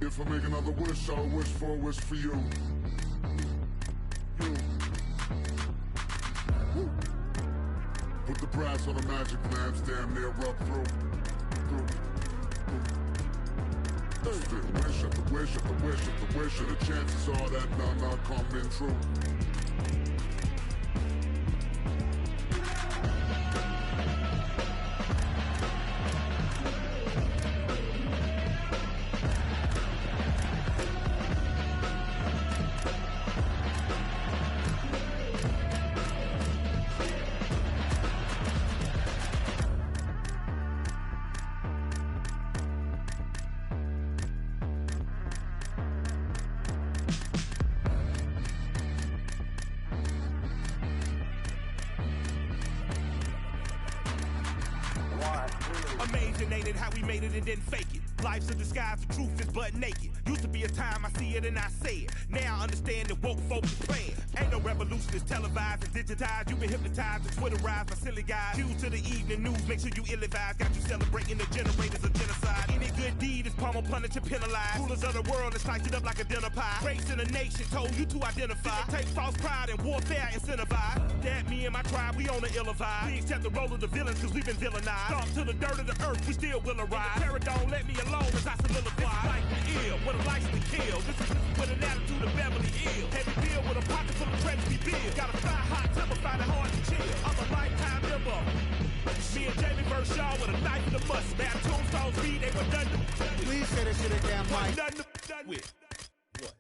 If I make another wish, I'll wish for a wish for you. You. Woo. Put the brass on the magic lamps, damn near rub through. Wish after wish after wish after wish, and the chances are that none are coming true. Amazing, ain't it, how we made it and didn't fake it. Life's a disguise, the truth is butt naked. Used to be a time I see it and I say it. Now I understand that woke folks is playing. Ain't no revolution, it's televised and digitized. You've been hypnotized and Twitterized by silly guys. Due to the evening news, make sure you ill-advised. Got you celebrating the generators of genocide. Any good deed is pummel, punished, and penalized. Rulers of the world and slice it up like a dinner pie. Race in a nation told you to identify. Take false pride and warfare incentivized. That me and my tribe, we on the ill vibe. We accept the role of the villains cause we've been villainized. Stomp to the dirt of the earth, we still will arise. Terror don't let me alone as I solidify. This is like the ill, with a license to kill. This is with an attitude of Beverly Hills. Heavy bill with a pocket full of credits we build. Got a fly hot temper, find it hard to chill. I'm a lifetime member. Me and Jamie verse Shaw with a knife in the must. Bad tombstones read, they were done to. Please say that shit again, Mike. Nothing to done with. What?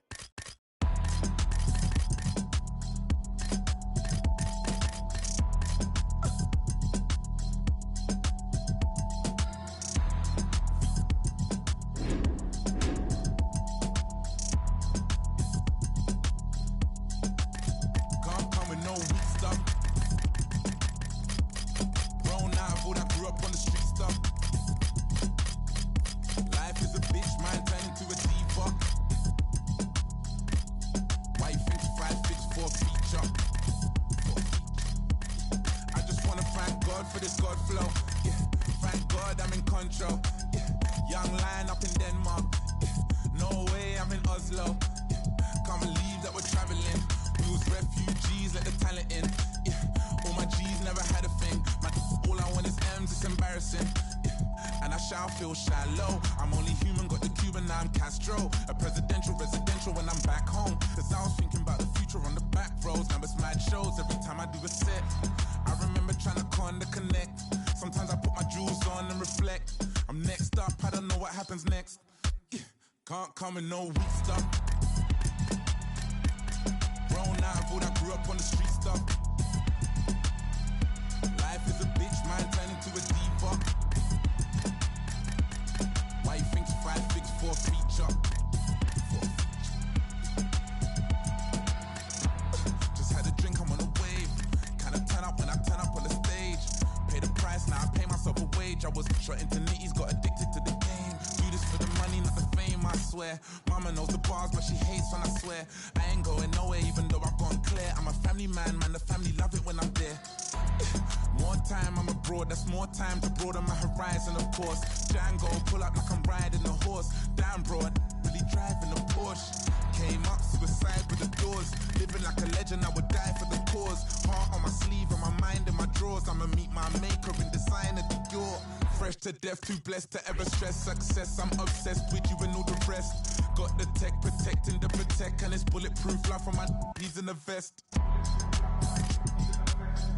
Feel shallow. I'm only human, got the Cuban, now I'm Castro. A presidential, residential when I'm back home. Cause I was thinking about the future on the back roads. Now it's mad shows every time I do a set. I remember trying to con the connect. Sometimes I put my jewels on and reflect. I'm next up, I don't know what happens next. Can't come in no weak stuff. Grown out of all that grew up on the street stuff. Life is a bitch, man, turn into a diva. Why you think 5 figs for a feature? Just had a drink, I'm on a wave. Kinda turn up when I turn up on the stage. Pay the price, now I pay myself a wage. I was shot into nitties, got addicted to the game. Do this for the money, not the fame, I swear. Mama knows the bars, but she hates when I swear. I ain't going nowhere, even though I've gone clear. I'm a family man, the family love it when I'm there. More time I'm abroad, that's more time to broaden my horizon, of course. Django, pull up like I'm riding a horse. Damn bro, I really driving a Porsche. Came up, suicide with the doors. Living like a legend, I would die for the cause. Heart on my sleeve and my mind in my drawers. I'ma meet my maker in design of the Dior. Fresh to death, too blessed to ever stress success. I'm obsessed with you and all the rest. Got the tech, protecting the protect. And it's bulletproof, life from my he's in the vest.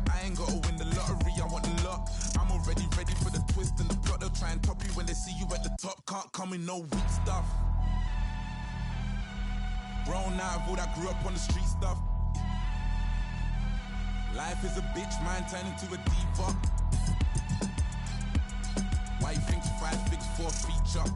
I ain't gotta win the lottery, I want the lot. I'm already ready for the twist and the plot. They'll try and top you when they see you at the top. Can't come in no weak stuff. Grown out of all that grew up on the street stuff. Life is a bitch, man, turn into a diva. Why you think 5 figs for a feature?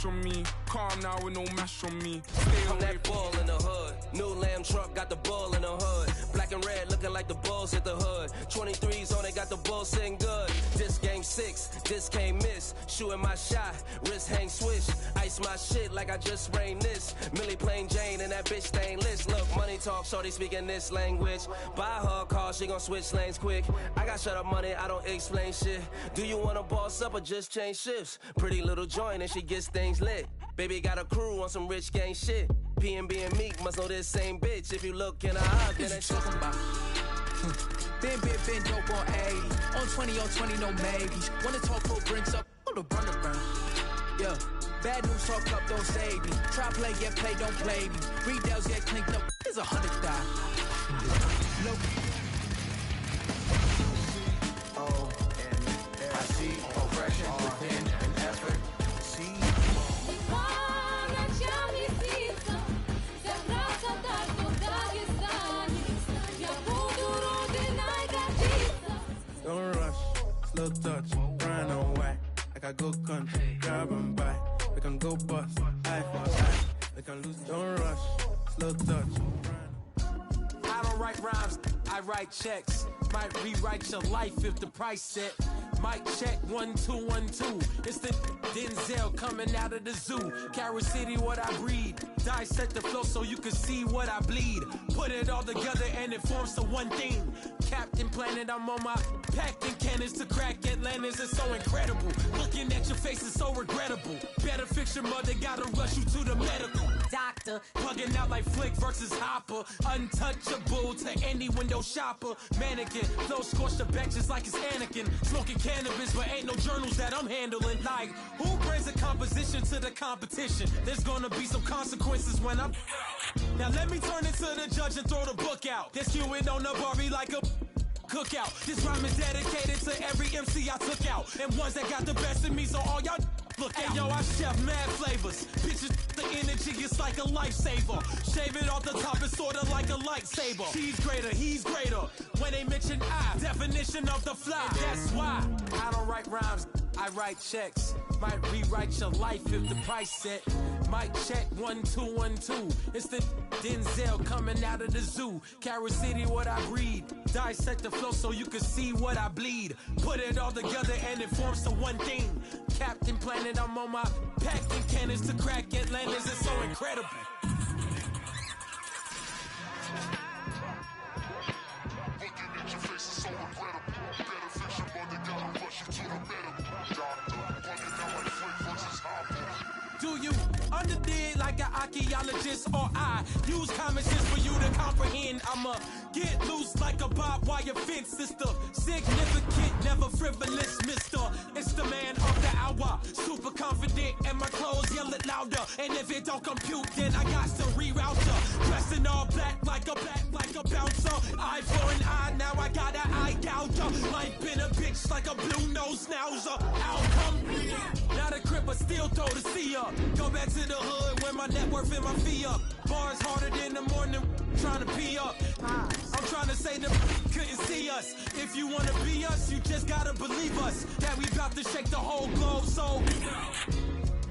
On me, calm now with no mash on me. Stay I'm that ball in the hood. New lamb truck got the ball in the hood. Black and red looking like the balls at the hood. 23s on it, got the ball sitting good. This game 6, just can't miss. Shooting my shot, wrist hang swish. Ice my shit like I just sprained this. Millie plain Jane and that bitch stainless. Look, money talk, shorty speaking this language. Buy her a car, she gon' switch lanes quick. I got shut up money, I don't explain shit. Do you wanna boss up or just change shifts? Pretty little joint and she gets things lit. Baby got a crew on some rich gang shit. P&B and Meek must know this same bitch. If you look in her eyes, then that's talking about. Been dope on 80. On 20, on 20, no maybes. Wanna talk for drinks up, on the run around. Yeah, bad news talk up, don't save me. Try play, get play, don't play me. Retails get clinked up, there's 100 die. Look. O-N-S-C, oppression within an effort. See. Don't rush, slow touch, grind on white. Like I go country, grab and buy. We can go bust, eye for eye. We can lose. Don't rush, slow touch. I don't write rhymes, I write checks. Might rewrite your life if the price set. Mic check 1 2 1 2. It's the Denzel coming out of the zoo. Carry City, what I breed. Dissect the flow so you can see what I bleed. Put it all together and it forms the one thing. Captain Planet, I'm on my packing cannons to crack Atlantis. It's so incredible. Looking at your face is so regrettable. Better fix your mother, gotta rush you to the medical doctor. Plugging out like Flick versus Hopper. Untouchable to any window shopper. Mannequin, flow scorched the benches like it's Anakin. Smoking cannabis, but ain't no journals that I'm handling. Like, who brings a composition to the competition? There's gonna be some consequences when I'm. Now let me turn it to the judge and throw the book out. This Hewitt on the Barbie like a cookout. This rhyme is dedicated to every MC I took out. And ones that got the best in me, so all y'all look out. Hey, yo, I chef mad flavors. Bitches, the energy is like a lifesaver. Shave it off the top, it's sorta like a lightsaber. She's greater, he's greater. When they mention I, definition of the fly. And that's why I don't write rhymes, I write checks. Might rewrite your life if the price set. Mic check 1 2 1 2. It's the Denzel coming out of the zoo. Carry City, what I breed. Dissect the flow so you can see what I bleed. Put it all together and it forms the one thing. Captain Planet, I'm on my packing cannons to crack Atlantis. It's so incredible. Do you understand like an archaeologist, or I use common sense for you to comprehend? I'ma get loose like a barbed wire fence. It's the significant, never frivolous mister. It's the man of the hour, super confident, and my clothes yell it louder. And if it don't compute, then I got to reroute ya. Dressing all black like a bouncer. Eye for an eye, now I got an eye gouger. Life been a bitch like a blue nose schnauzer. Outcome, now the cripper still throw the sea up. Go back to the hood when my net worth and my fee up. Bars harder than the morning, trying to pee up. I'm trying to say the couldn't see us. If you wanna be us, you just gotta believe us. That we about to shake the whole globe, so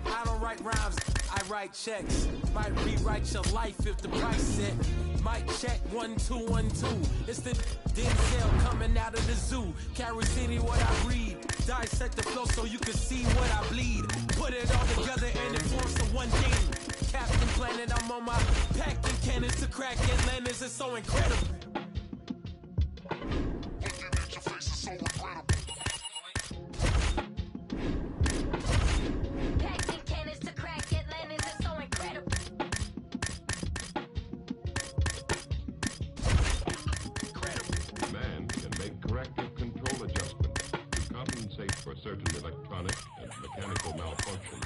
I don't write rhymes, I write checks. Might rewrite your life if the price set. Mic check 1 2 1 2. It's the Denzel coming out of the zoo. Carry City, what I breed. Dissect the flow so you can see what I bleed. Put it all together and it forms the one thing. Captain Planet, I'm on my packing cannons to crack Atlantis. It's so incredible. Looking at your face is so regrettable. Packing cannons to crack Atlantis. It's so incredible. Man can make corrective control adjustments to compensate for certain electronic and mechanical malfunctions.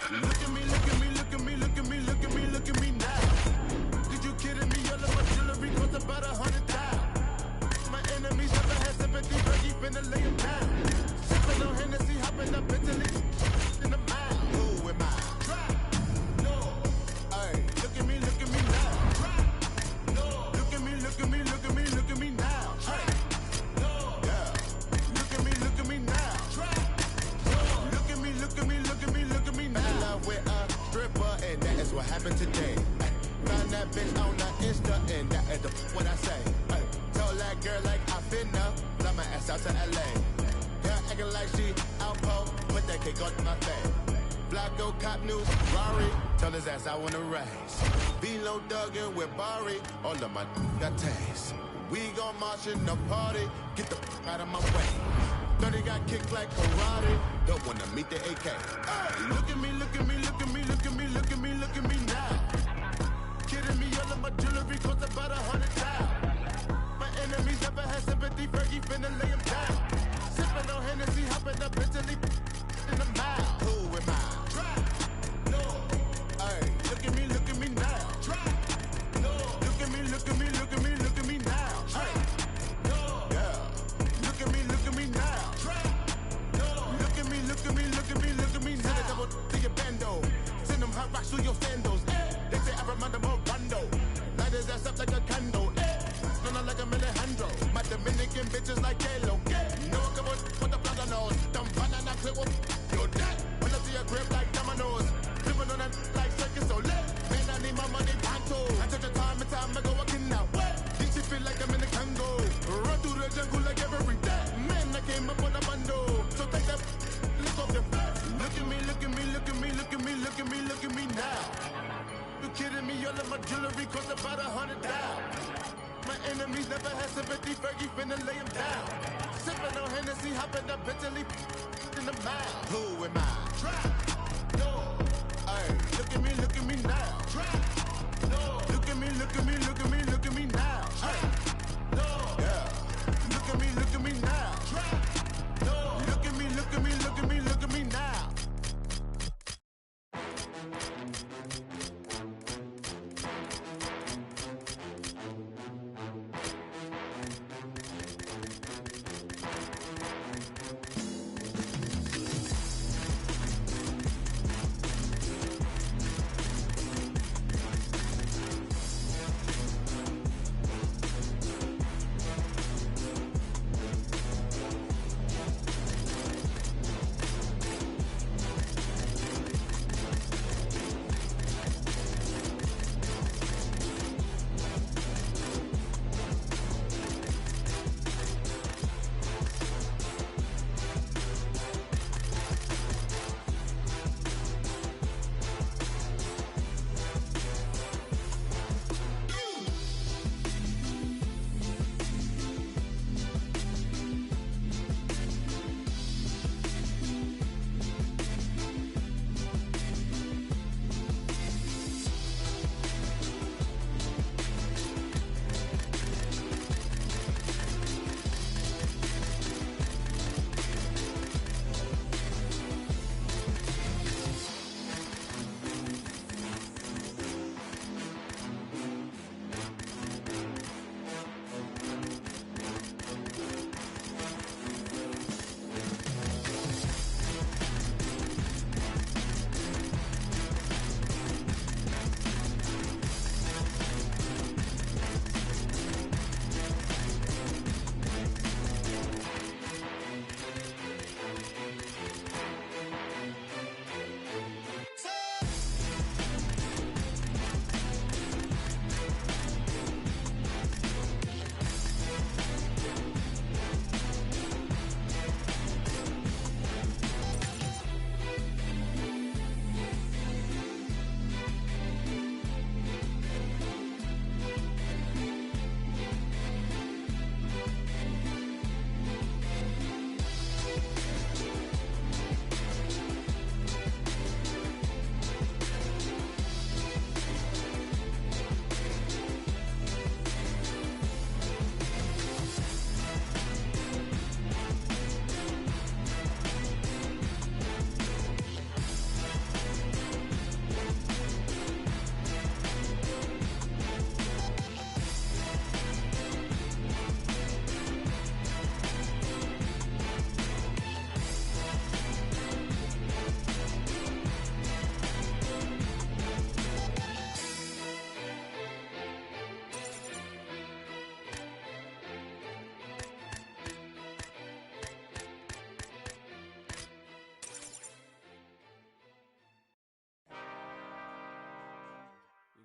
Look at me, look at me, look at me, look at me, look at me, look at me now. Did you kidding me? All of my jewelry cost about 100,000. My enemies never had sympathy, but he finna lay him down. Sipping on Hennessy, hopping up Italy in the mile. Who am I? No. Ay, look at me now. Look at me, look at me, look at me, look at me now. Yeah. Look at me now. Look at me, look at me, look at me, look at me now. I love with a stripper, and that is what happened today. Found that bitch on the Insta, and that is what I say. Told that girl like I finna fly my ass out to LA. acting like she outpost. Put that cake on my face. Flacco, cop new Rari. Tell his ass I wanna race. Velo Duggan with Barry. All of my got taste. We gon' march in the party. Get the out of my way. 30 got kicked like karate. Don't wanna meet the AK. Hey, look at me, look at me, look at me, look at me, look at me, look at me now. Kidding me, all of my jewelry cost about 100,000. My enemies never had sympathy. Fergie finna lay him down. Sippin' on Hennessy, hopping up Bentley in the mouth. Who am I? Trap. No. Hey, look at me now. Trap. No. Look at me, look at me, look at me, look at me now. Trap. No. Yeah. Look at me now. Trap. No. Look at me, look at me, look at me, look at me now. Send a double to your bando. Send them hot rocks through your sandals. They say I remind them of Rondo. Light his ass up like a candle. Not like a Alejandro. My Dominican bitches like J-Lo. No one can put the blood on nose. Dumb banana clip up. You're dead. When I see a grip like dominoes. Flipping on that like circus so lit. Man, I need my money pronto. I took the time and time ago working out. These shit feel like I'm in the Congo. Run through the jungle like every day. Man, I came up on a bundle. So take that lick off your Look at me, look at me, look at me, look at me, look at me, look at me now. You kidding me? All of my jewelry cost about 100,000. My enemies never had sympathy. Fergie finna lay him down. Sippin' on Hennessy, hopping up Bentley in the mouth. Who am I? Trap. No. Hey, look at me now. Trap. No. Look at me, look at me, look at me, look at me now. Trap. No. Yeah. Look at me now. Trap. No. Look at me, look at me, look at me, look at me now.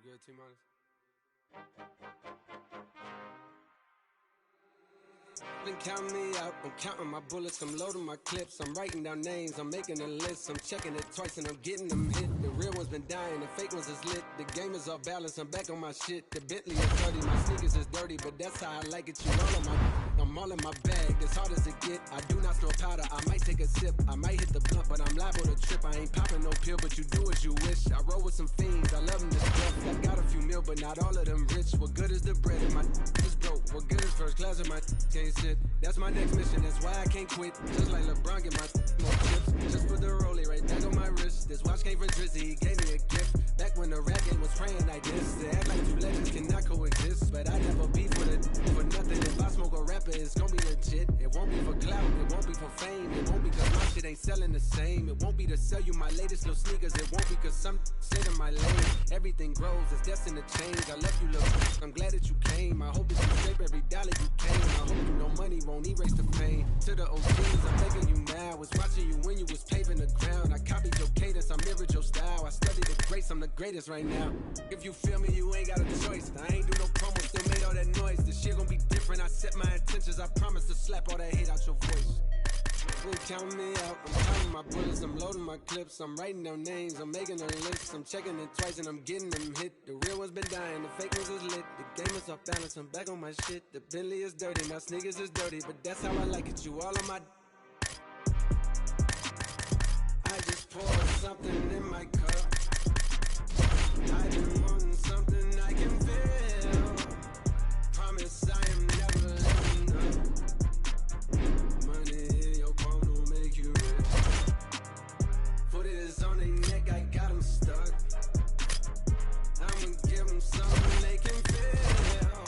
good, T-minus? been counting me out. I'm counting my bullets, I'm loading my clips. I'm writing down names, I'm making a list. I'm checking it twice and I'm getting them hit. The real ones been dying, the fake ones is lit. The game is off balance, I'm back on my shit. The Bentley is dirty, my sneakers is dirty, but that's how I like it. You all on my, I'm all in my bag, as hard as it get. I do not snort powder, I might take a sip. I might hit the blunt, but I'm liable to trip. I ain't popping no pill, but you do as you wish. I roll with some fiends, I love them to death. I got a few mil, but not all of them rich. What good is the bread if my is broke? What good is first class if my can't sit? That's my next mission, that's why I can't quit. Just like LeBron, get my more chips. Just put the rollie right back on my wrist. This watch came from Drizzy, he gave me a gift. Back when the rap game was praying like this. To act like two legends cannot coexist. But I never beef with it for nothing. If I smoke a rapper, it's gonna be legit. It won't be for clout, it won't be for fame. It won't be cause my shit ain't selling the same. It won't be to sell you my latest little sneakers. It won't be cause some sit in my lane. Everything grows, it's destined to change. I love you, look, I'm glad that you came. I hope that you scrape every dollar you came. I hope you know money won't erase the pain. To the OGs, I'm taking you now. Was watching you when you was paving the ground. I copied your cadence, I mirrored your style. I studied the greats, I'm the greatest right now. If you feel me, you ain't got a choice. I ain't do no promo, still made all that noise. This shit gon' be different, I set my intentions. I promise to slap all that hate out your voice. Been counting me out, I'm counting my bullets, I'm loading my clips, I'm writing down names, I'm making a list, I'm checking it twice and I'm getting them hit. The real ones been dying, the fake ones is lit, the game is off balance, I'm back on my shit. The Bentley is dirty, my sneakers is dirty, but that's how I like it, you all on my... I just poured something in my cup. I've been wanting something I can feel. Promise I am never letting up. Money in your palm don't make you rich. Foot is on their neck, I got them stuck. I'ma give them something they can feel.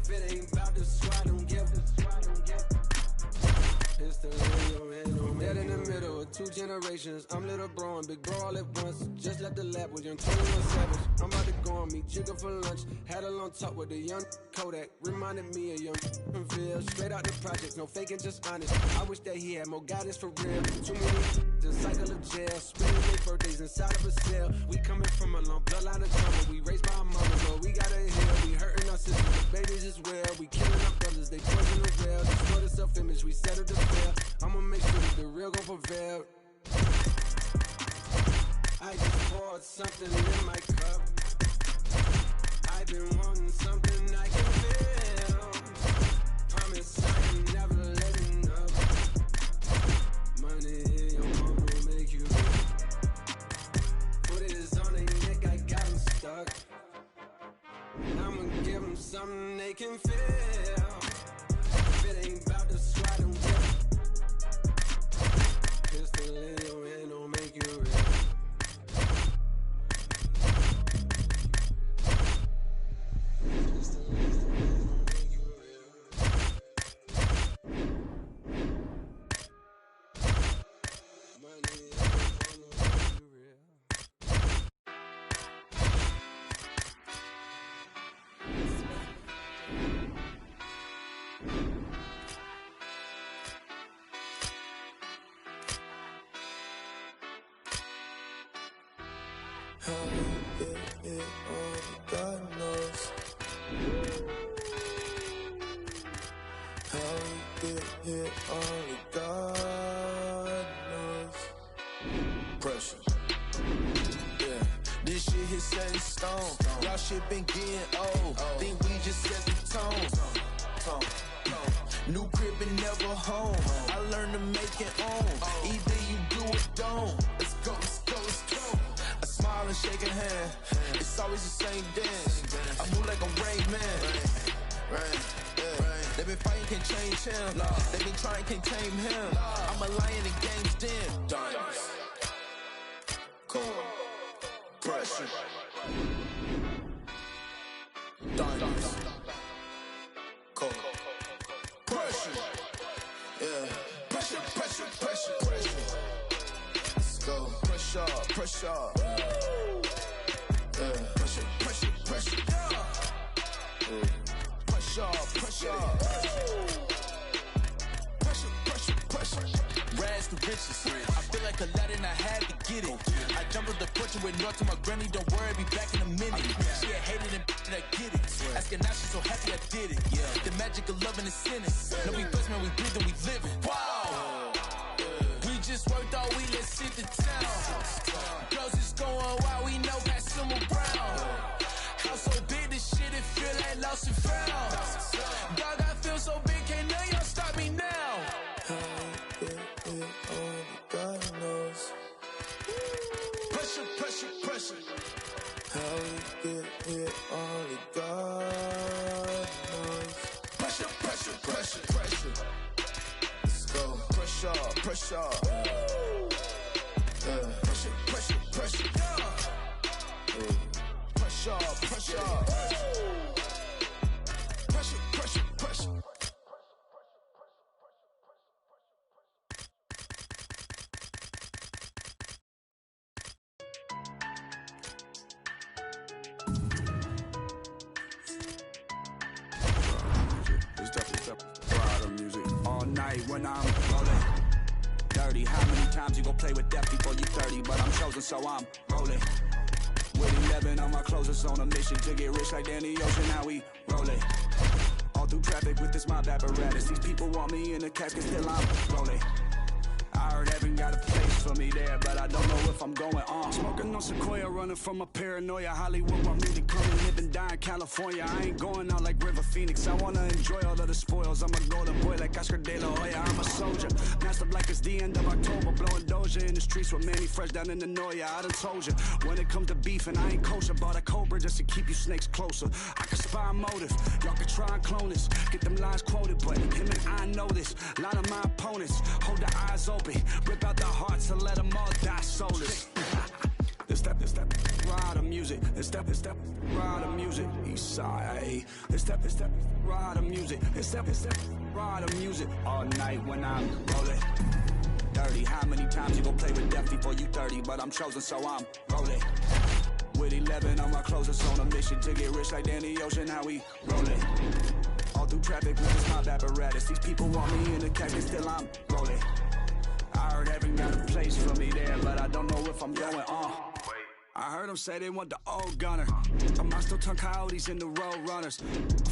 If it ain't about the squad, don't give a pistol in your head, I'm dead in the middle of two generations. I'm little bro and big bro all at once. Just left the lab with young 21 Savage. I'm about to go on me, jigger for lunch. Had a long talk with a young Kodak. Reminded me of young Ville. Straight out the projects, no faking, just honest. I wish that he had more guidance for real. Too many the cycle of jail. Spending their birthdays inside of a cell. We coming from a long bloodline of trauma. We raised by our mama, but we gotta heal. We hurting our sisters, the babies as well. We killing our brothers, they poison the well. Destroy the self-image, we settle the fail. I'ma make sure that the real gon' prevail. I just poured something in my cup. I've been wanting something I can feel. Promise I am never letting up. Money in your palm will make you rich. Foot is on their neck, I got them stuck. I'ma give them something they can feel. If it ain't about the squad, don't give a pistol in your hand don't make you rich. How we get it, only God knows. How we get here, only God knows. Pressure. Yeah, this shit hit set in stone. Y'all shit been getting old. Think we just set the tone. New crib and never home. I learned to make it own. Either you do or don't. Let's go, let's go, let's go. I smile and shake a hand. It's always the same dance. I move like a Rain Man. They been fighting, can't change him. They been trying, can't tame him. I'm a lion in game's den. Diamonds. Cold. Pressure. Diamonds. Cold. Pressure. Yeah. Pressure, pressure, pressure, pressure. Let's go. Pressure, pressure. Yeah. Pressure, pressure, pressure. Pressure, pressure. Pressure, pressure, pressure. Red rags to riches. I feel like Aladdin, I had to get it. I jumped on the porch and went north to my granny. Don't worry, be back in a minute. She had hated and I get it. Asking now, she's so happy I did it. The magic of loving is sinning. No, we bust, man, we breathe and we live it. Wow. We just worked all week, let's hit the town. Girls is going wild, we know pass them around. House so big, this shit, it feel like lost and found. Dog, I feel so big, can't none of y'all stop me now. Only God knows. Pressure, pressure, pressure. How we get here, only God knows. Pressure, pressure, pressure, pressure. Let's go. Pressure, pressure. Pressure, pressure, pressure. Pressure, pressure. Pressure, pressure, pressure. All night when I'm rolling dirty. How many times you gon' play with death before you 30? But I'm chosen, so I'm rolling with 11 on my closest, on a mission to get rich like Danny Ocean. How we rolling all through traffic with this mob apparatus. These people want me in the casket, still I'm rolling. I heard heaven got a place for me there, but I don't know if I'm going on. Smoking on Sequoia, running from my paranoia. Hollywood want me to come and live and die in California. I ain't going out like River Phoenix. I wanna enjoy all of the spoils. I'm a golden boy like Oscar De La Hoya. I'm a soldier, masked up like it's the end of October. Blowing Doja in the streets with Manny Fresh down in the Noya. I done told you, when it comes to beef and I ain't kosher. Bought a Cobra just to keep you snakes closer. I can spy a motive, y'all can try and clone this. Get them lines quoted, but him and I know this. A lot of my opponents hold their eyes open. Rip out the hearts and let them all die soulless. This step, ride the music. This step, ride the music. East side. This step, ride the music. This step, ride the music. All night when I'm rolling dirty. How many times you gon' play with death before you 30? But I'm chosen, so I'm rolling with 11 on my closest, on a mission to get rich like Danny Ocean. How we rolling all through traffic with this mob apparatus. These people want me in the casket, still I'm rolling. I heard heaven got a place for me there, but I don't know if I'm going on. I heard them say they want the old gunner. I still turn coyotes into road runners.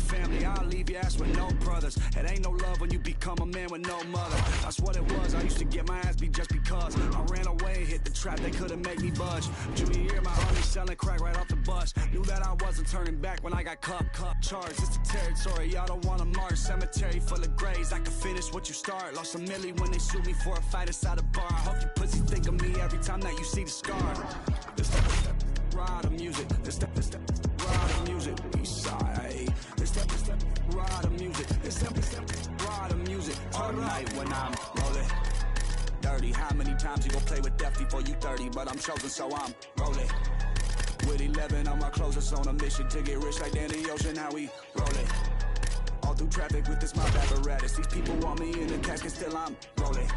Family, I'll leave your ass with no brothers. It ain't no love when you become a man with no mother. That's what it was. I used to get my ass beat just because I ran away, hit the trap, they couldn't make me budge. Junior year, my homie selling crack right off the bus. Knew that I wasn't turning back when I got cup charged. It's the territory, y'all don't want to march. Cemetery full of graves, I can finish what you start. Lost a milli when they sued me for a fight inside a bar. I hope you pussy think of me every time that you see the scar. This step, ride the music. This step, ride the music. East side. This step, ride the music. This step, ride the music. All night when I'm rolling dirty. How many times you gon' play with death before you 30? But I'm chosen, so I'm rolling with 11 on my closest, on a mission to get rich like Danny Ocean. How we rolling all through traffic with this mob apparatus. These people want me in the casket, still I'm rolling.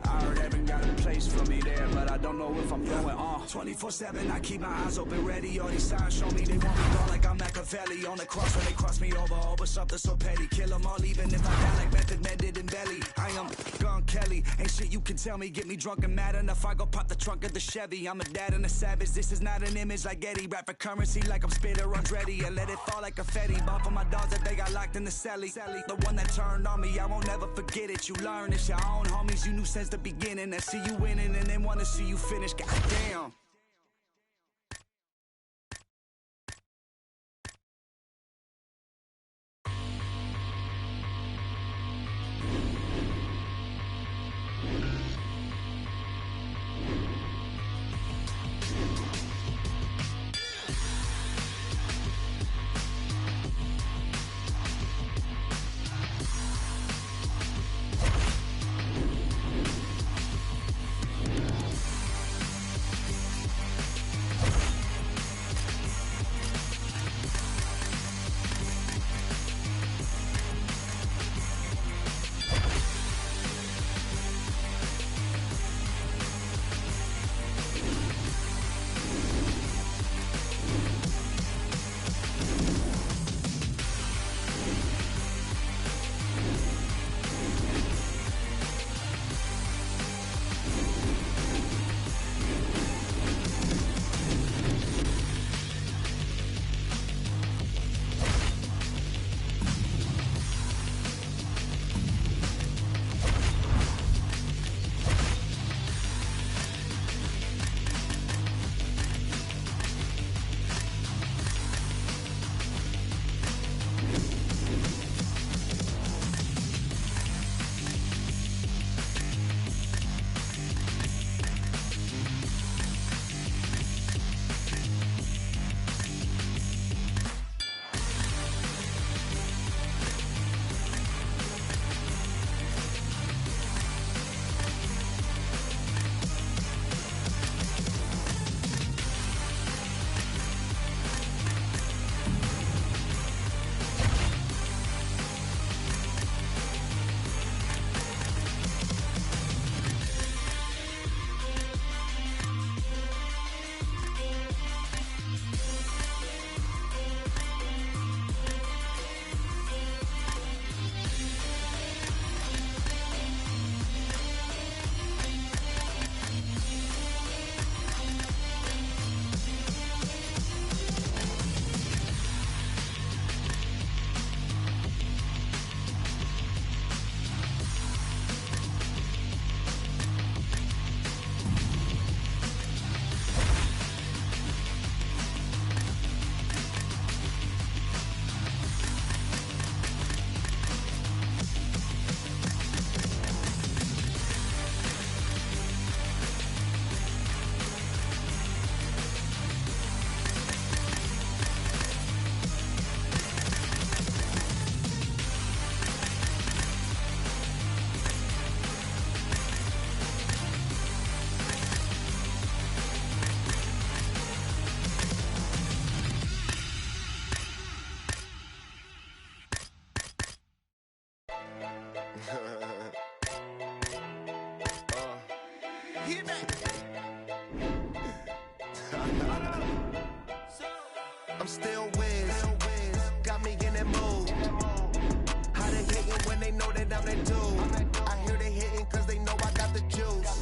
I heard heaven got a place for me there, but I don't know if I'm going on. 24/7, I keep my eyes open, ready. All these signs show me they want me gone like I'm Machiavelli. On the cross when they cross me over something so petty. Kill them all even if I die like Method Man did in Belly. I am Gun Kelly, ain't shit you can tell me. Get me drunk and mad enough, I go pop the trunk of the Chevy. I'm a dad and a savage, this is not an image like Eddie. Rap for currency like I'm Spitter Andretti. And let it fall like confetti. Ball for my dogs that they got locked in the celly. The one that turned on me, I won't never forget it. You learn it's your own homies you knew since the beginning. That see you winning and then wanna see you finish. Goddamn. Hear that? I'm still Wiz, got me in that mood. How they hating when they know that I'm that dude? I hear they hating cause they know I got the juice.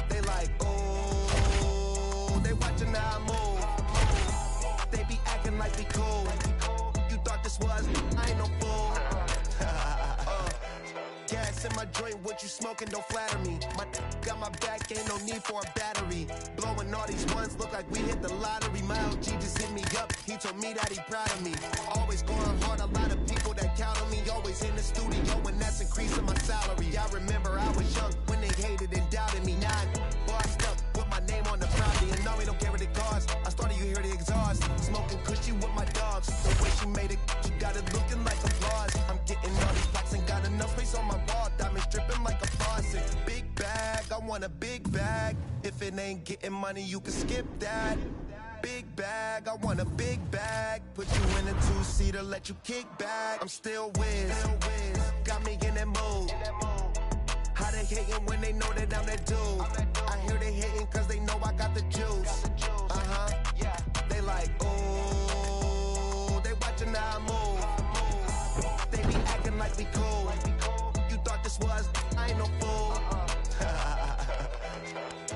They like, oh, they watching how I move. They be acting like we cool. You thought this was, I ain't no fool. Gas in my joint, what you smoking, don't flatter me. My got my back, ain't no need for a battery. Blowing all these ones, look like we hit the lottery. My LG just hit me up, he told me that he proud of me. Always going hard, a lot of people that count on me. Always in the studio, and that's increasing my salary. I remember I was young when they hated and doubted me. Now I'm bossed up, with my name on the property. And no, we don't care what it costs. I started, you hear the exhaust. Smoking cushy with my dogs. The way she made it, she got it looking like applause. I'm getting all these plaques and got enough space on my wall. Diamonds dripping like a faucet. Big bag, I want a big bag. If it ain't getting money, you can skip that. Big bag, I want a big bag. Put you in a two-seater, let you kick back. I'm still Wiz, got me in that mood. How they hating when they know that I'm that dude? I hear they hating cause they know I got the juice. They like, oh, they watching how I move. They be acting like we cool. You thought this was, I ain't no fool.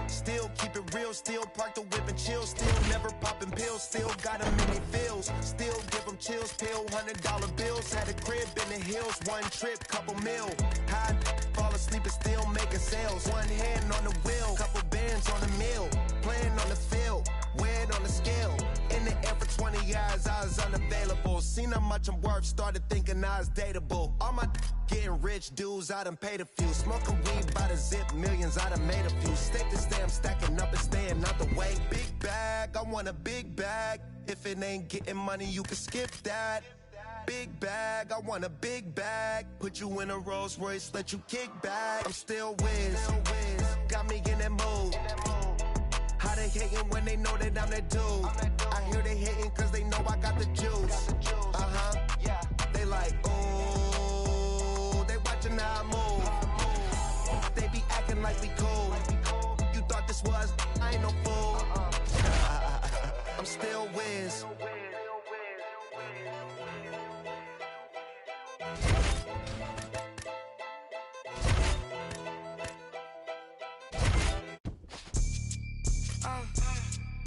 Still keep it real, still park the whip and chill. Still never popping pills, still got them in their feels. Still give them chills, pill, $100 bills. Had a crib in the hills, one trip, couple mil. High, fall asleep and still making sales. One hand on the wheel, couple bands on the mill. Playing on the field, weighed on the scale. In the air for 20 years, I was unavailable. Seen how much I'm worth, started thinking I was dateable. All my getting rich dudes, I done paid a few. Smoking weed by the zip, millions, I done made a few. Stick to stay, I'm stacking up and staying out the way. Big bag, I want a big bag. If it ain't getting money, you can skip that. Big bag, I want a big bag. Put you in a Rolls Royce, let you kick back. I'm still Wiz, got me in that mood. How they hating when they know that I'm that dude? I hear they hating cause they know I got the juice. They like, oh, they watching how I move. They be acting like we cool. You thought this was, I ain't no fool. I'm still Wiz.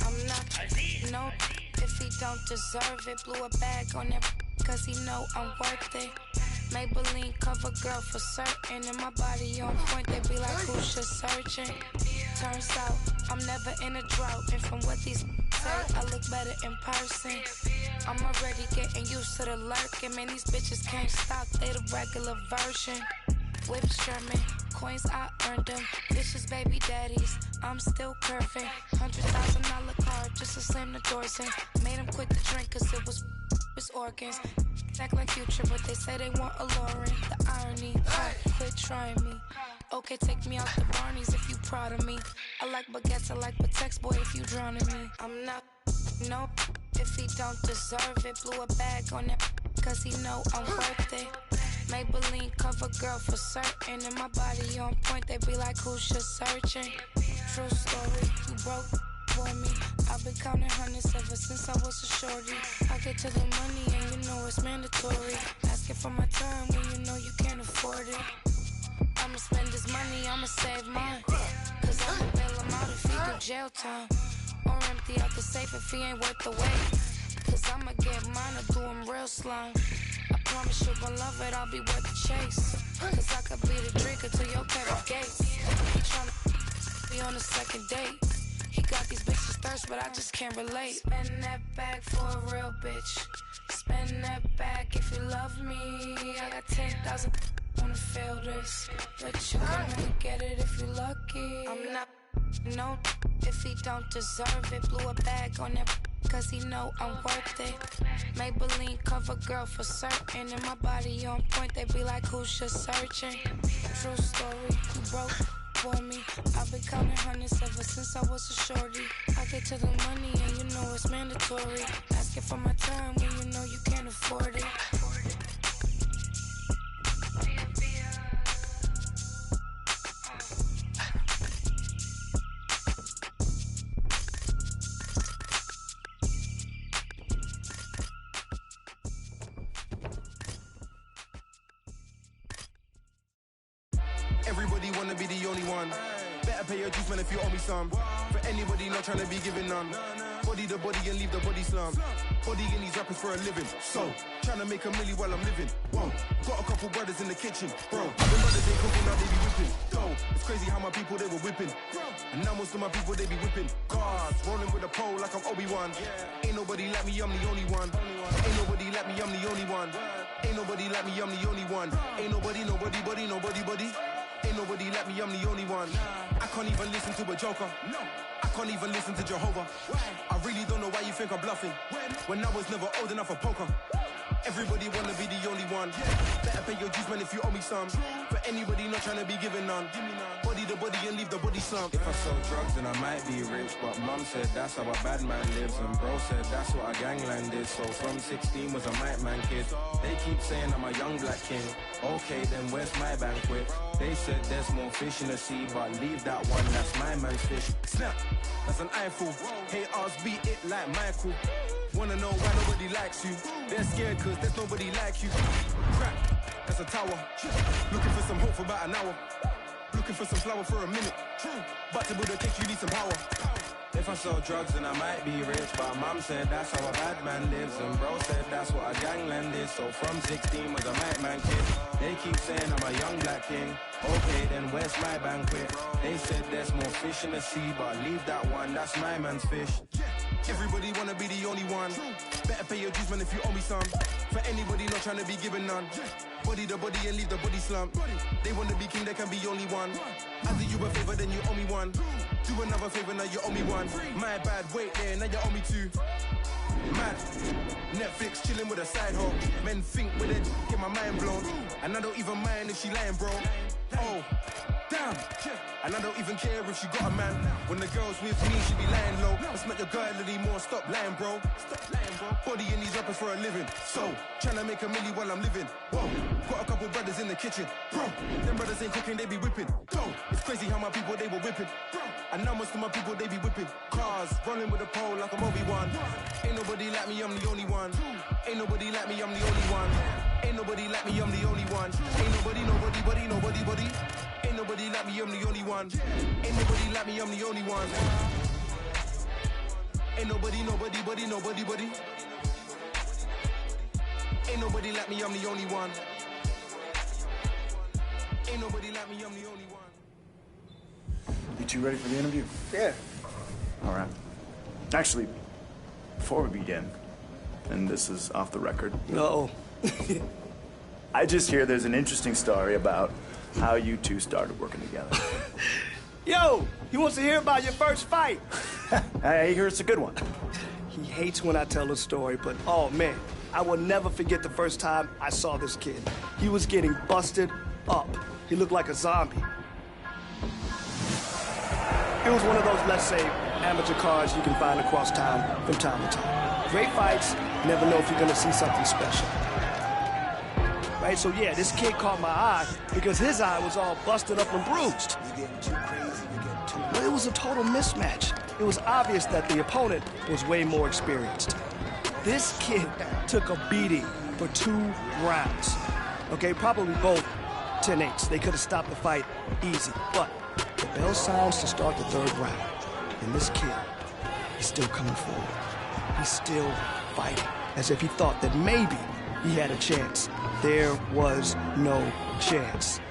I'm not, no, if he don't deserve it. Blew a bag on that cause he know I'm worth it. Maybelline cover girl for certain. And my body on point, they be like, who's just searching? Turns out, I'm never in a drought. And from what these say, I look better in person. I'm already getting used to the lurking. Man, these bitches can't stop, they the regular version. Whips German, coins I earned them. Bitches baby daddies, I'm still curving. $100,000 car just to slam the doors in. Made him quit the drink cause it was his organs. Act like Future but they say they want a Lauren. The irony, quit trying me. Okay, take me out the Barneys if you proud of me. I like baguettes, I like Patex, boy if you drowning me. I'm not, no, if he don't deserve it. Blew a bag on that cause he know I'm worth it. Maybelline cover girl for certain. And my body on point, they be like, who's just searching? True story, you broke for me. I've been counting hundreds ever since I was a shorty. I get to the money and you know it's mandatory. Asking for my time when you know you can't afford it. I'ma spend this money, I'ma save mine. Cause I'ma bail him out if he do jail time. Or empty out the safe if he ain't worth the wait. Cause I'ma get mine or do him real slime. I promise you gon' love it, I'll be worth the chase. Cause I could be the drinker to your Kevin Gates. He tryna be on the second date. He got these bitches thirst, but I just can't relate. Spend that bag for a real bitch. Spend that bag if you love me. I got 10,000 wanna feel this. But you can only get it if you lucky. I'm not, no, if he don't deserve it. Blew a bag on that cause he know I'm worth it. Maybelline cover girl for certain. And my body on point, they be like, who's just searching? True story, you broke for me. I've been counting hundreds ever since I was a shorty. I get to the money and you know it's mandatory. Asking for my time when you know you can't afford it. Better pay your dues, man, if you owe me some. For anybody not trying to be giving none. Body the body and leave the body slum. Body in these rappers for a living. So, trying to make a milli while I'm living. Whoa, got a couple brothers in the kitchen. Bro, them brothers ain't cooking, now they be whipping. Go, it's crazy how my people, they were whipping. And now most of my people, they be whipping. Cars, rolling with a pole like I'm Obi-Wan. Ain't nobody like me, I'm the only one. Ain't nobody like me, I'm the only one. Ain't nobody like me, I'm the only one. Ain't nobody like me, I'm the only one. I can't even listen to a joker. I can't even listen to Jehovah. I really don't know why you think I'm bluffing. When I was never old enough for poker. Everybody wanna be the only one. Better pay your dues, man, if you owe me some. For anybody not trying to be giving none. Body the body and leave the body slump. If I sell drugs, then I might be rich. But mum said that's how a bad man lives. And bro said that's what a gangland is. So from 16 was a might man kid. They keep saying I'm a young black king. Okay, then where's my banquet? They said there's more fish in the sea, but leave that one, that's my man's fish. Snap, that's an eyeful. Haters beat it like Michael. Wanna know why nobody likes you? They're scared cause there's nobody like you. Crap, that's a tower. Looking for some hope for about an hour. Looking for some flour for a minute. But to build a cake you need some power. If I sell drugs then I might be rich. But mum said that's how a bad man lives. And bro said that's what a gangland is. So from 16 was a might man kid. They keep saying I'm a young black king. Okay, then where's my banquet? They said there's more fish in the sea, but leave that one, that's my man's fish. Everybody wanna be the only one. Better pay your dues, man, if you owe me some. For anybody not trying to be giving none. Body the body and leave the body slump. They wanna be king, they can be only one. I do you a favor, then you owe me one. Do another favor, now you owe me one. My bad, wait there, now you owe me two. Mad, Netflix chilling with a side hoe. Men think with it, get my mind blown. And I don't even mind if she lying, bro. Oh, damn. And I don't even care if she got a man. When the girl's with me, she be lying low. That's not your girl anymore, stop lying, bro. Body in these rappers for a living. So, tryna make a milli while I'm living. Whoa, got a couple brothers in the kitchen. Bro, them brothers ain't cooking, they be whipping. Go, it's crazy how my people, they were whipping. And now most of my people, they be whipping. Cars, rolling with a pole like I'm Obi-Wan. Ain't nobody like me, I'm the only one. Ain't nobody like me, I'm the only one. Ain't nobody like me, I'm the only one. Ain't nobody like me, I'm the only one. Ain't nobody like me, I'm the only one. Ain't nobody. Ain't nobody like me, I'm the only one. Ain't nobody like me, I'm the only one. You two ready for the interview? Yeah. All right. Actually, before we begin, and this is off the record. No. I just hear there's an interesting story about how you two started working together. Yo, he wants to hear about your first fight. I hear it's a good one. He hates when I tell the story, but oh man, I will never forget the first time I saw this kid. He was getting busted up. He looked like a zombie. It was one of those, let's say, amateur cars you can find across town from time to time. Great fights, never know if you're gonna see something special. Right, so yeah, this kid caught my eye because his eye was all busted up and bruised. You're getting too crazy, Well, it was a total mismatch. It was obvious that the opponent was way more experienced. This kid took a beating for 2 rounds. Okay, probably both 10-8s. They could have stopped the fight easy, but the bell sounds to start the 3rd round. And this kid is still coming forward. He's still fighting, as if he thought that maybe he had a chance. There was no chance.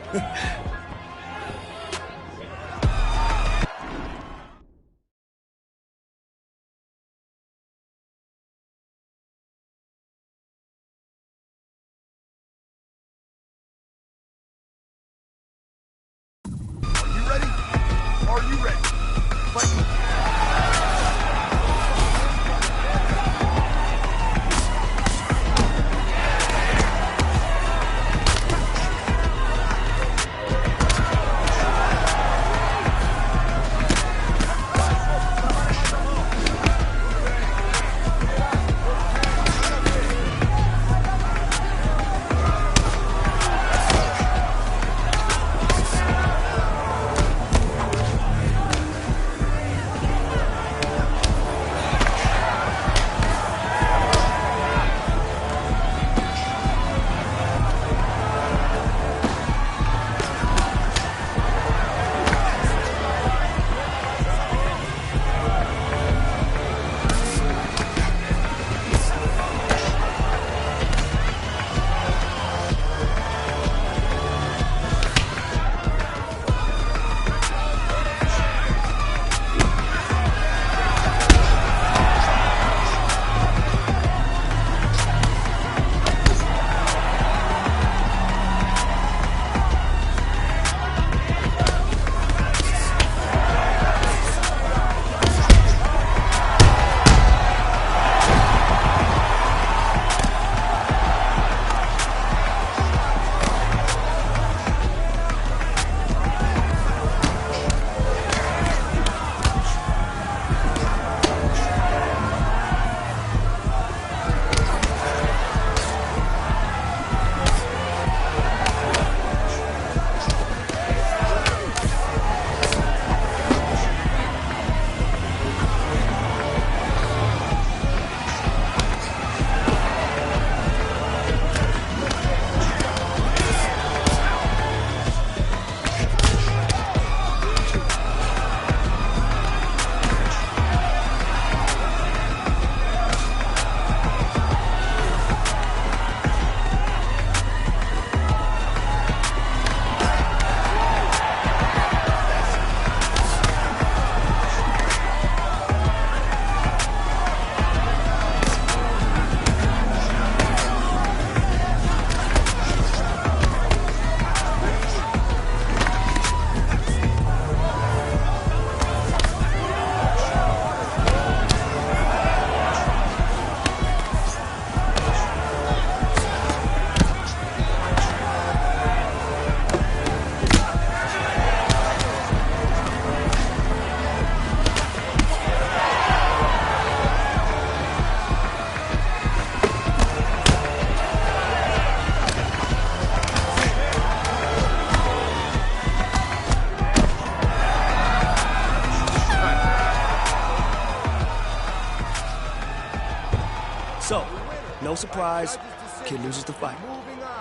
prize, kid loses the fight.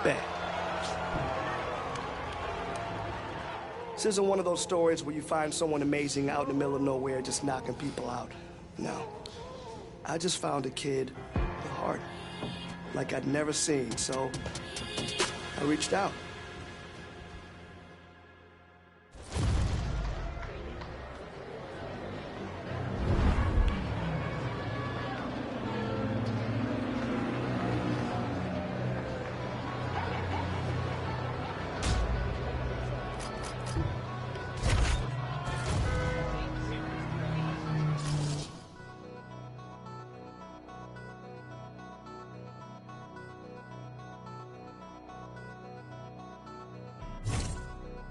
Bad. This isn't one of those stories where you find someone amazing out in the middle of nowhere just knocking people out. No. I just found a kid with a heart like I'd never seen, so I reached out.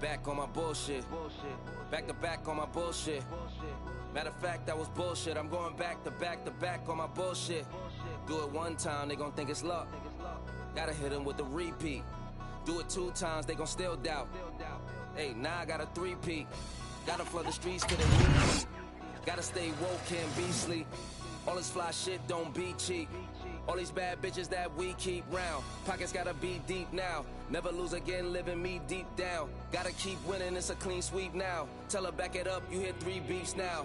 Back on my bullshit. Back to back on my bullshit. Matter of fact, that was bullshit. I'm going back to back on my bullshit. Do it one time, they gon' think it's luck. Gotta hit them with the repeat. Do it 2 times, they gon' still doubt. Hey, now I got a 3-peat. Gotta flood the streets to the repeat. Gotta stay woke, can't be sleep. All this fly shit don't be cheap. All these bad bitches that we keep round. Pockets gotta be deep now. Never lose again, living me deep down. Gotta keep winning, it's a clean sweep now. Tell her back it up, you hit 3 beefs now.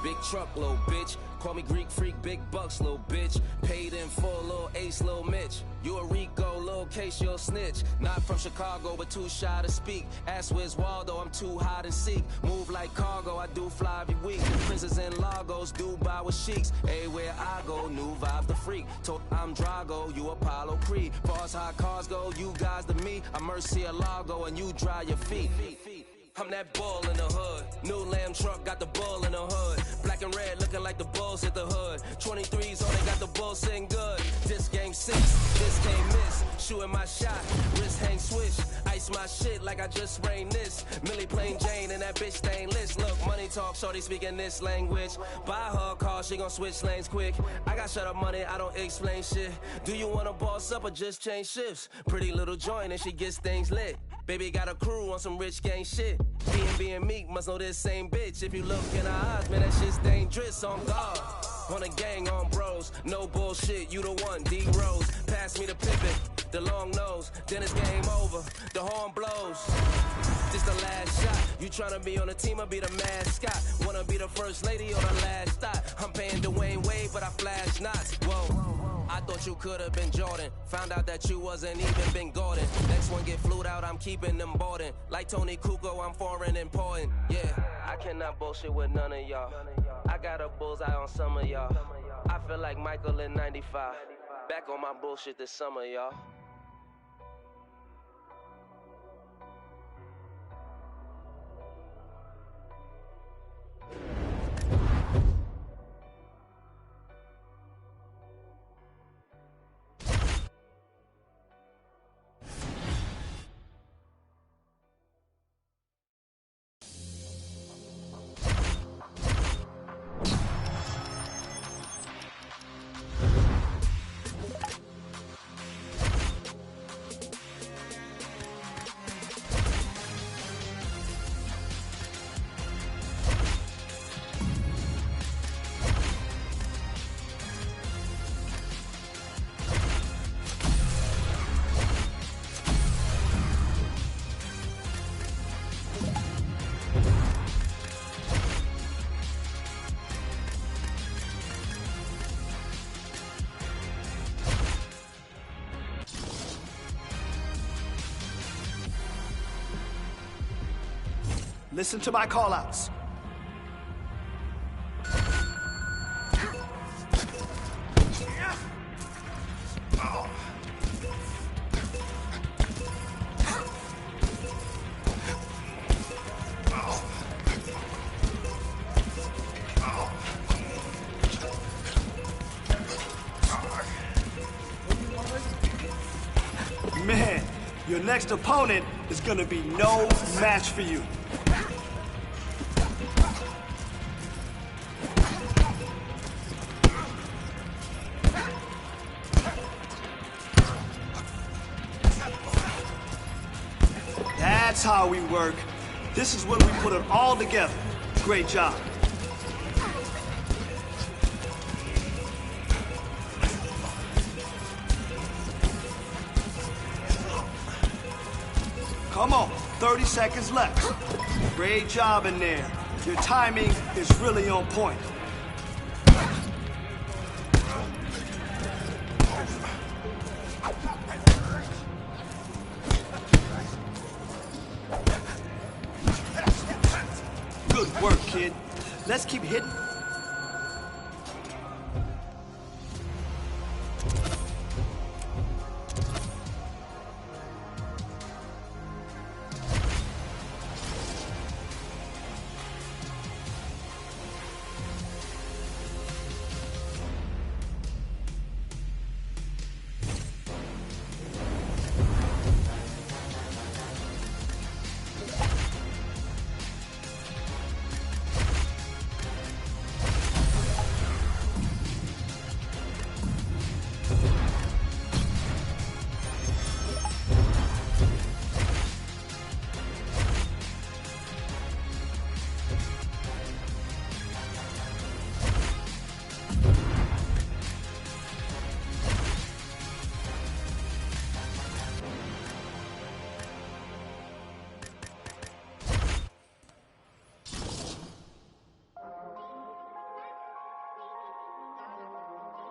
Big truck, little bitch. Call me Greek freak, big bucks, little bitch. Paid in full, little ace, little Mitch. You a Rico, little case, you'll snitch. Not from Chicago, but too shy to speak. Ask where's Waldo, I'm too high to seek. Move like cargo, I do fly every week. The princes in Lagos, Dubai with sheiks. Everywhere I go, new vibe the freak. Told I'm Drago, you Apollo Creed. Far as how cars go, you guys to me. I'm Murcielago, and you dry your feet. I'm that bull in the hood. New lamb truck got the bull in the hood. Black and red looking like the bulls hit the hood. 23s on it, got the bull sitting good. This game 6, this can't miss. Shooting my shot, wrist hang swish. Ice my shit like I just sprained this. Millie plain Jane and that bitch stainless. Look, money talk, shorty speaking this language. Buy her a car, she gon' switch lanes quick. I got shut up money, I don't explain shit. Do you wanna boss up or just change shifts? Pretty little joint and she gets things lit. Baby got a crew on some rich gang shit. Being meek must know this same bitch. If you look in her eyes, man, that shit's dangerous on God. On a gang, on bros, no bullshit, you the one, D-Rose. Pass me the pivot, the long nose, then it's game over, the horn blows. This the last shot, you tryna be on the team or be the mascot. Wanna be the first lady or the last stop. I'm paying Dwayne Wade, but I flash knots, whoa. I thought you could've been Jordan. Found out that you wasn't even Ben Gordon. Next one get flued out, I'm keeping them boarding. Like Tony Kukoc, I'm foreign important. Yeah, I cannot bullshit with none of y'all. I got a bullseye on some of y'all. I feel like Michael in 95. Back on my bullshit this summer, y'all. Listen to my call-outs. Man, your next opponent is gonna be no match for you. That's how we work. This is when we put it all together. Great job. Come on, 30 seconds left. Great job in there. Your timing is really on point. Good work, kid. Let's keep hitting.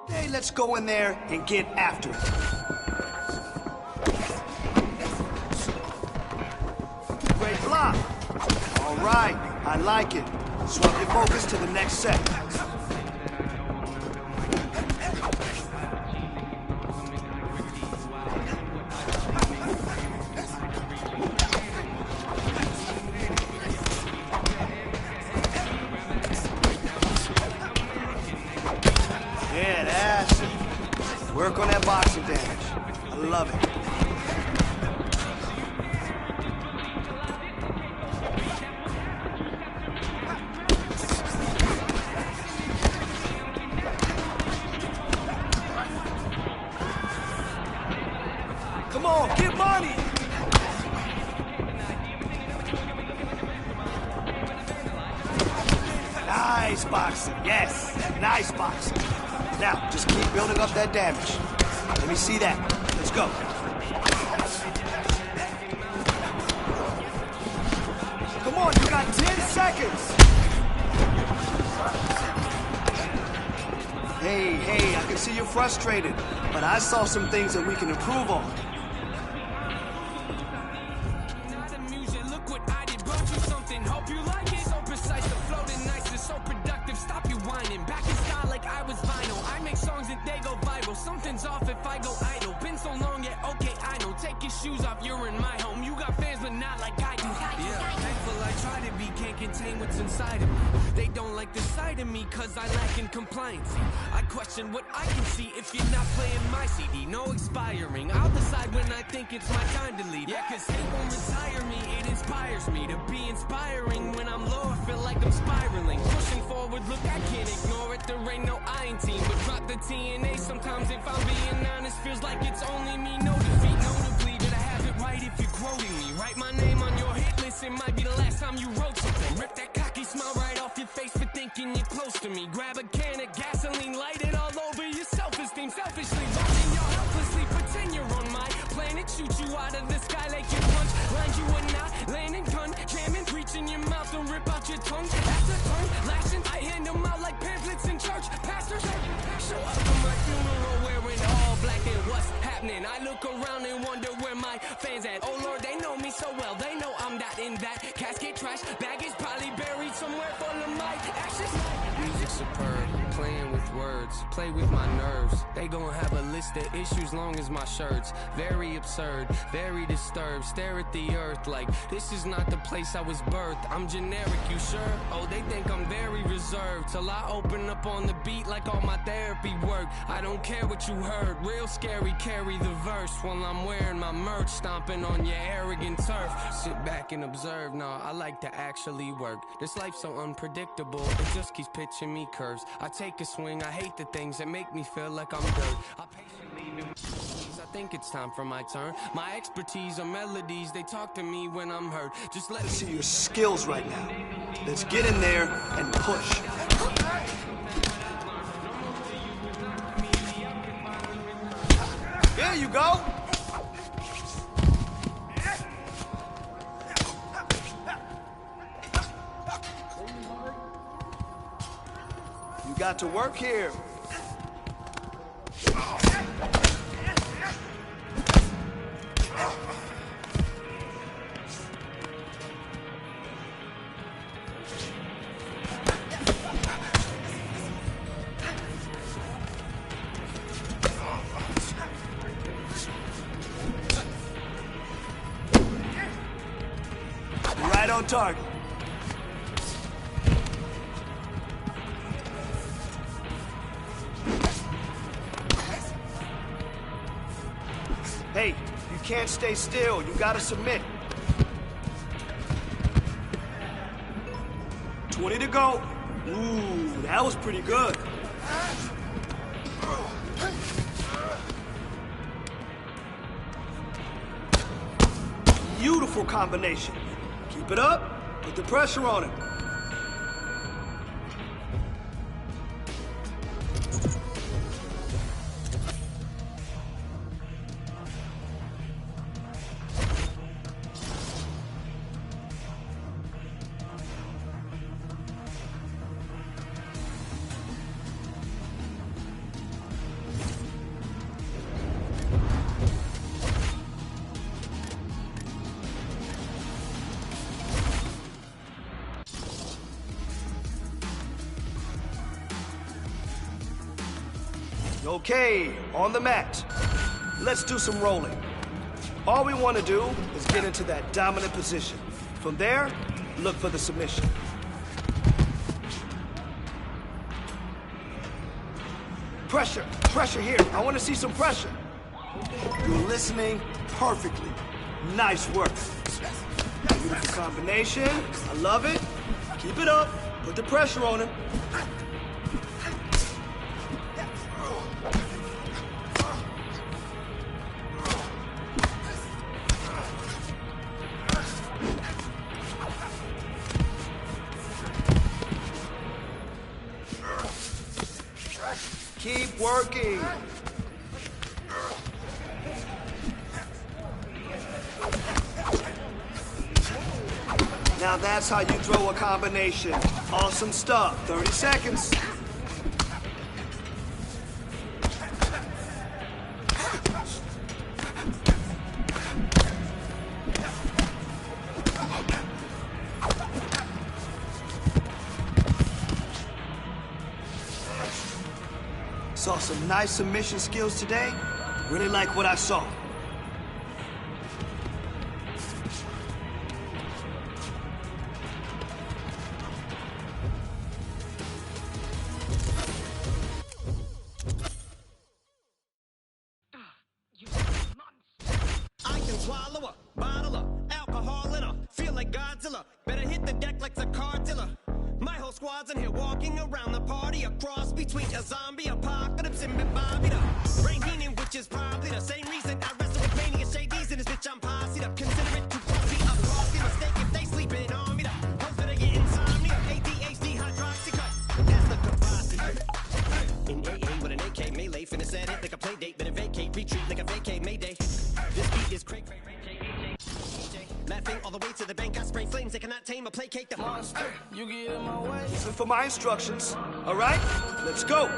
Hey, let's go in there and get after it. Great block. All right, I like it. Swap your focus to the next set. Yeah, that's it. Work on that boxing damage. I love it. Come on, get money! Nice boxing, yes, nice boxing. Now, just keep building up that damage. Let me see that. Let's go. Come on, you got 10 seconds. Hey, I can see you're frustrated, but I saw some things that we can improve on. Something's off if I go idle. Been so long, yeah, okay, I know. Take your shoes off, you're in my home. You got fans, but not like I do. Yeah, thankful I try to be, can't contain what's inside of me. They don't like the sight of me, cause I lack in compliance. I question what I can see if you're not playing my CD. No expiring, I'll decide when I think it's my time to leave. Yeah, cause hate won't retire me, it inspires me to be inspiring. When I'm low, I feel like I'm spiraling. Pushing forward, look, I can't ignore it. There ain't no I in team, but drop the TNA. Sometimes if I'm being honest, feels like it's only me. No defeat, notably that I have it right if you're quoting me. Write my name on your hit list, it might be the last time you wrote something. Rip that cocky smile right off your face for thinking you're close to me. Grab a can of gasoline, light it all over your self-esteem. Selfishly watching you helplessly pretend you're on my planet. Shoot you out of the sky like you punch. Blind you or not, landing gun, jamming, reaching your mouth and rip out your tongue. After tongue, lashing, I hand them out like pamphlets in church. Pastors, show up for my funeral wearing all black and what's happening? I look around and wonder where my fans at. Oh Lord, they know me so well, they know I'm not in that casket trash. Baggage probably buried somewhere full of my ashes. Music superb, playing with words, play with my nerves. They gon' have a list of issues long as my shirts. Very absurd, very disturbed, stare at the earth like this is not the place I was birthed. I'm generic, you sure? Oh, they think I'm very reserved till I open up on the beat like all my therapy work. I don't care what you heard, real scary, carry the verse while I'm wearing my merch, stomping on your arrogant turf. Sit back and observe, nah, I like to actually work. This life's so unpredictable, it just keeps pitching me curves. I take a swing, I hate the things that make me feel like I'm dirt. I patiently I think it's time for my turn. My expertise are melodies, they talk to me when I'm hurt. Just let me see your skills right now. Let's get in there and push. There you go. got to work here. Right on target. Hey, you can't stay still. You gotta submit. 20 to go. Ooh, that was pretty good. Beautiful combination. Keep it up. Put the pressure on him. Okay, on the mat. Let's do some rolling. All we want to do is get into that dominant position. From there, look for the submission. Pressure, pressure here. I want to see some pressure. You're listening perfectly. Nice work. Beautiful combination. I love it. Keep it up. Put the pressure on him. Keep working. Now that's how you throw a combination. Awesome stuff. 30 seconds. Saw some nice submission skills today. Really like what I saw. I can swallow a bottle of alcohol in her. Feel like Godzilla. Better hit the deck like the card dealer. My whole squad's in here walking around the party. A cross between a zombie apocalypse and Bobby the Brain Heenan, which is probably the same reason I wrestle with mania shades in this bitch. I'm posse up. Consider it too costly. A costly mistake if they sleeping on me. The hoes better get insomnia. ADHD hydroxy cut. That's the capacity. In AA with an AK melee, finna set it like a play date. Better vacate, retreat like a vacate Mayday. This beat is cray. Laughing all the way to the bank, I spray flames. They cannot tame or placate the monster. You get in my way. Listen for my instructions. All right, let's go.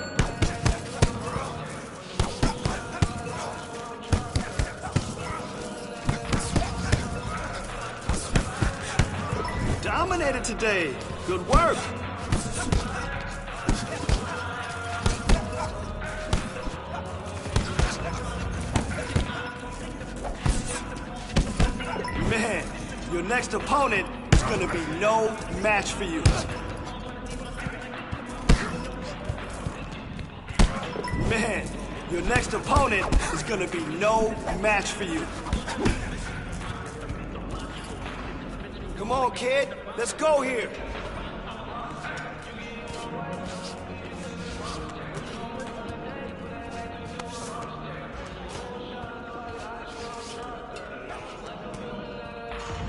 Dominated today. Good work. Man, your next opponent is gonna be no match for you. Man, your next opponent is gonna be no match for you. Come on, kid. Let's go here.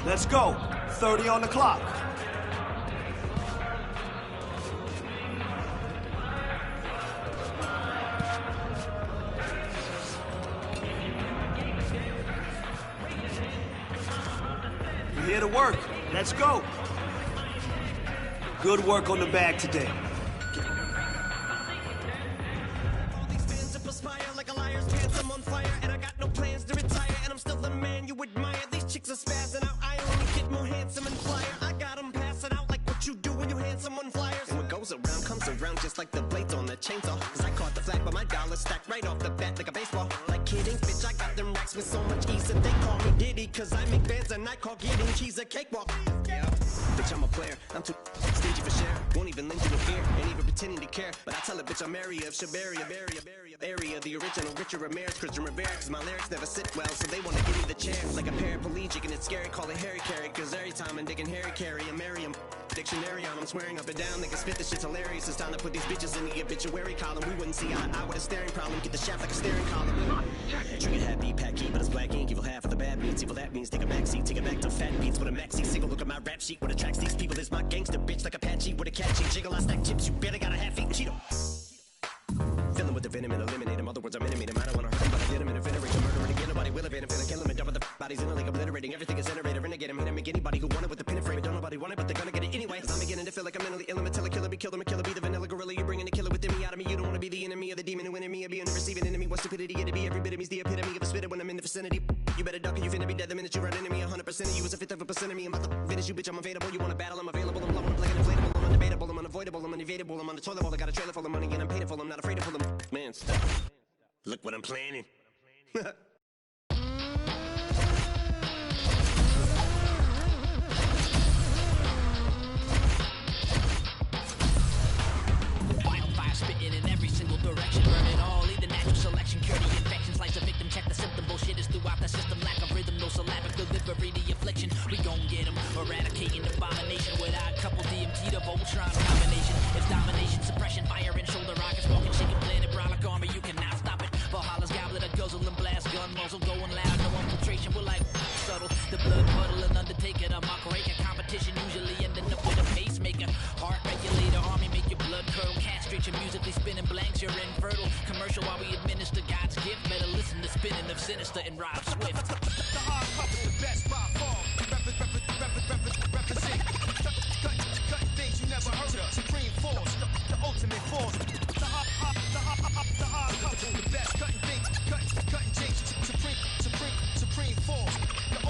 Let's go. 30 on the clock. You're here to work. Let's go. Good work on the bag today. chicks are spazzing out. I only get more handsome and flyer. I got them passing out like what you do when you hand someone flyers. And what goes around comes around just like the blades on the chainsaw. Cause I caught the flag, but my dollar stacked right off the bat like a baseball. Like kidding, bitch, I got them racks with so much ease that they call me Diddy. Cause I make bands and I call getting keys a cakewalk. Yeah, bitch, I'm a player. I'm too stingy for share. Won't even lend you a beer, ain't even pretending to care. But I tell a bitch I'm area of Shabaria, area, the original Richard Ramirez, Christian Rivera. Cause my lyrics never sit well, so they wanna give me the chair. Like a paraplegic and it's scary, call it Harry Carry. Cause every time I'm digging Harry Carry, I'm Merriam. Dictionary on, I'm swearing up and down, niggas spit this shit's hilarious. It's time to put these bitches in the obituary column. We wouldn't see eye to eye with a staring problem. Get the shaft like a steering column. Trigger happy, pack key, but it's black ink. Evil half of the bad beats. Evil that means take a backseat, take it back to fat beats with a maxi single. Look at my rap sheet. What attracts these people is my gangster bitch like Apache with a catchy jiggle. I stack chips, you barely got a half-eaten Cheeto. Fill him with the venom and eliminate him. Other words, I'm intimate him. I don't wanna hurt him, but I get him and incinerate him. Murder it again, nobody will evade him. Finna kill him and dump the bodies in the lake, obliterating. Everything is generator, renegade him. Hit him, make anybody who want it with the pin and frame. Don't nobody want it, but they're gonna get it anyway. Cause I'm beginning to feel like I'm mentally ill. I'm a killer, be killed, I'm a killer, be the vanilla gorilla. You're bringing the killer within me out of me. You don't wanna be the enemy of the demon who in me. I'll be in the receiving enemy. What stupidity it'd be. Every bit of me's the epitome of a spitter when I'm in the vicinity. You better duck or you finna be dead the minute you run into me. 100% of you is a fifth of a percent of me. I'm about to finish you, bitch. I'm available. You wanna battle? I'm available. I'm blowing up like an inflatable. I'm undebatable. I'm unavoidable. I'm unevadable. I'm on the toilet bowl. I got a trailer full of money and I'm paid for. I'm not afraid to pull them. Man, stop. Look what I'm planning. Wildfire spitting in every single direction, burning all, either natural selection, cure the infections, like the victim, check the symptom, bullshit is throughout the system, lack of rhythm, no syllabic delivery, the affliction, we gon' get them, eradicating abomination, without a couple DMT to Voltron combination, it's domination, suppression, fire and shoulder rockets, walking, shaking, planet, brolic armor, you cannot stop it, Valhalla's goblet, a guzzle and blast, gun muzzle, going loud, no infiltration, we're like, subtle, the blood puddle and undertaker, the mock rake, a competition, usually ending up with a pacemaker, heart regulator, army, make your blood curdle, castrate your musically spinning blanks, you're infertile, commercial while we administer God's gift, better listen to spinning of Sinister and Rob Swift. The hard puppet, the best by far, represent, cutting things you never heard of, supreme force, the ultimate force, the hard puppet, the best, cutting things, cutting things, supreme force, the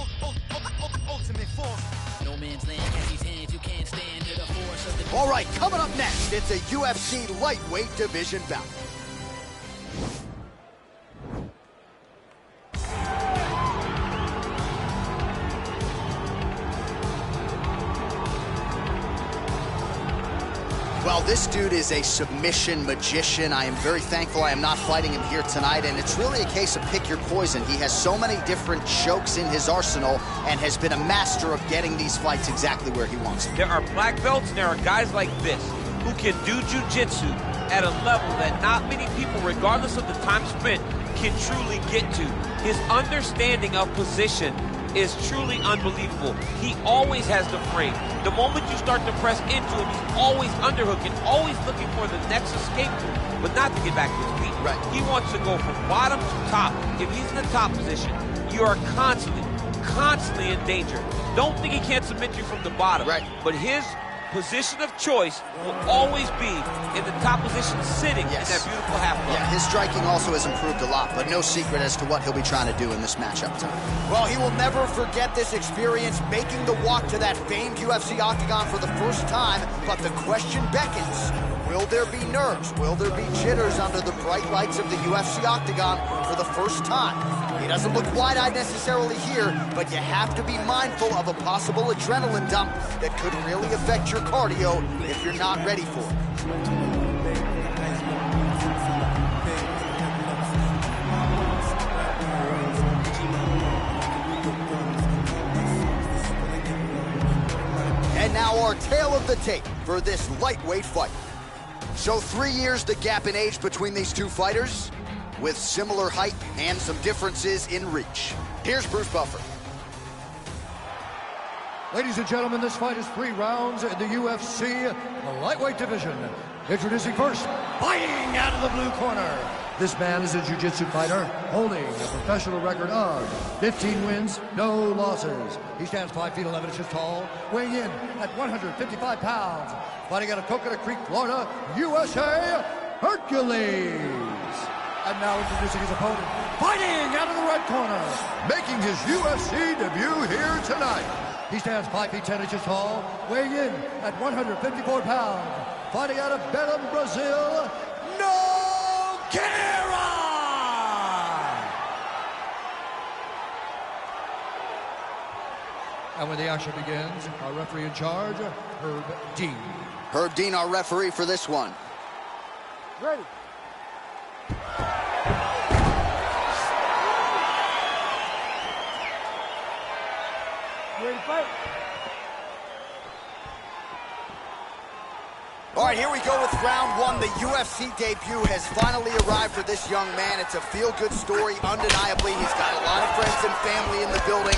ultimate force. No man's land, catch these hands, you can't stand to the force of the... All right, coming up next, it's a UFC lightweight division bout. Well, this dude is a submission magician. I am very thankful I am not fighting him here tonight, and it's really a case of pick your poison. He has so many different chokes in his arsenal and has been a master of getting these fights exactly where he wants them. There are black belts and there are guys like this who can do jiu-jitsu at a level that not many people, regardless of the time spent, can truly get to. His understanding of position is truly unbelievable. He always has the frame. The moment you start to press into him, he's always underhooking, always looking for the next escape route, but not to get back to his feet. Right. He wants to go from bottom to top. If he's in the top position, you are constantly in danger. Don't think he can't submit you from the bottom. Right. But his position of choice will always be in the top position, sitting in that beautiful half guard. Yeah, his striking also has improved a lot, but no secret as to what he'll be trying to do in this matchup tonight. Well, he will never forget this experience, making the walk to that famed UFC octagon for the first time, but the question beckons. Will there be nerves? Will there be jitters under the bright lights of the UFC octagon for the first time? He doesn't look wide-eyed necessarily here, but you have to be mindful of a possible adrenaline dump that could really affect your cardio if you're not ready for it. And now our tale of the tape for this lightweight fight. So 3 years the gap in age between these two fighters, with similar height and some differences in reach. Here's Bruce Buffer. Ladies and gentlemen, this fight is 3 rounds in the UFC lightweight division. Introducing first, fighting out of the blue corner. This man is a jiu-jitsu fighter holding a professional record of 15 wins, no losses. He stands 5 feet 11 inches tall, weighing in at 155 pounds. Fighting out of Coconut Creek, Florida, USA, Hercules. And now introducing his opponent, fighting out of the red corner, making his UFC debut here tonight. He stands 5 feet 10 inches tall, weighing in at 154 pounds. Fighting out of Belém, Brazil, Nogueira! And when the action begins, our referee in charge, Herb Dean. Herb Dean, our referee for this one. Ready. Ready to fight? All right, here we go with round one. The UFC debut has finally arrived for this young man. It's a feel-good story, undeniably. He's got a lot of friends and family in the building.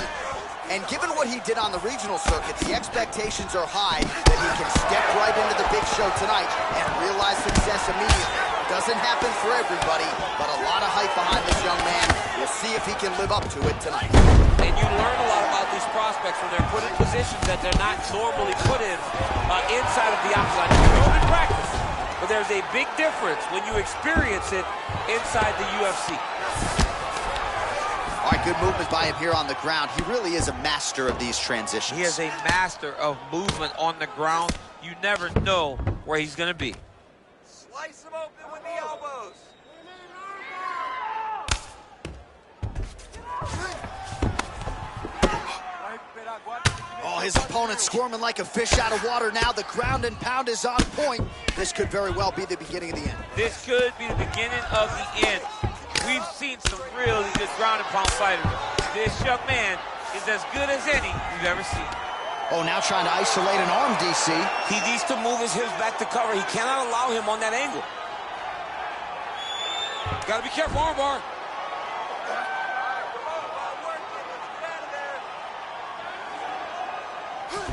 And given what he did on the regional circuit, the expectations are high that he can step right into the big show tonight and realize success immediately. Doesn't happen for everybody, but a lot of hype behind this young man. We'll see if he can live up to it tonight. And you learn a lot about these prospects when they're put in positions that they're not normally put in inside of the octagon. You know in practice, but there's a big difference when you experience it inside the UFC. All right, good movement by him here on the ground. He really is a master of these transitions. He is a master of movement on the ground. You never know where he's going to be. Slice him open with the elbows. Oh, his opponent squirming like a fish out of water now. The ground and pound is on point. This could very well be the beginning of the end. This could be the beginning of the end. We've seen some really good ground and pound fighters. This young man is as good as any we've ever seen. Oh, now trying to isolate an arm, DC. He needs to move his hips back to cover. He cannot allow him on that angle. Gotta be careful, armbar.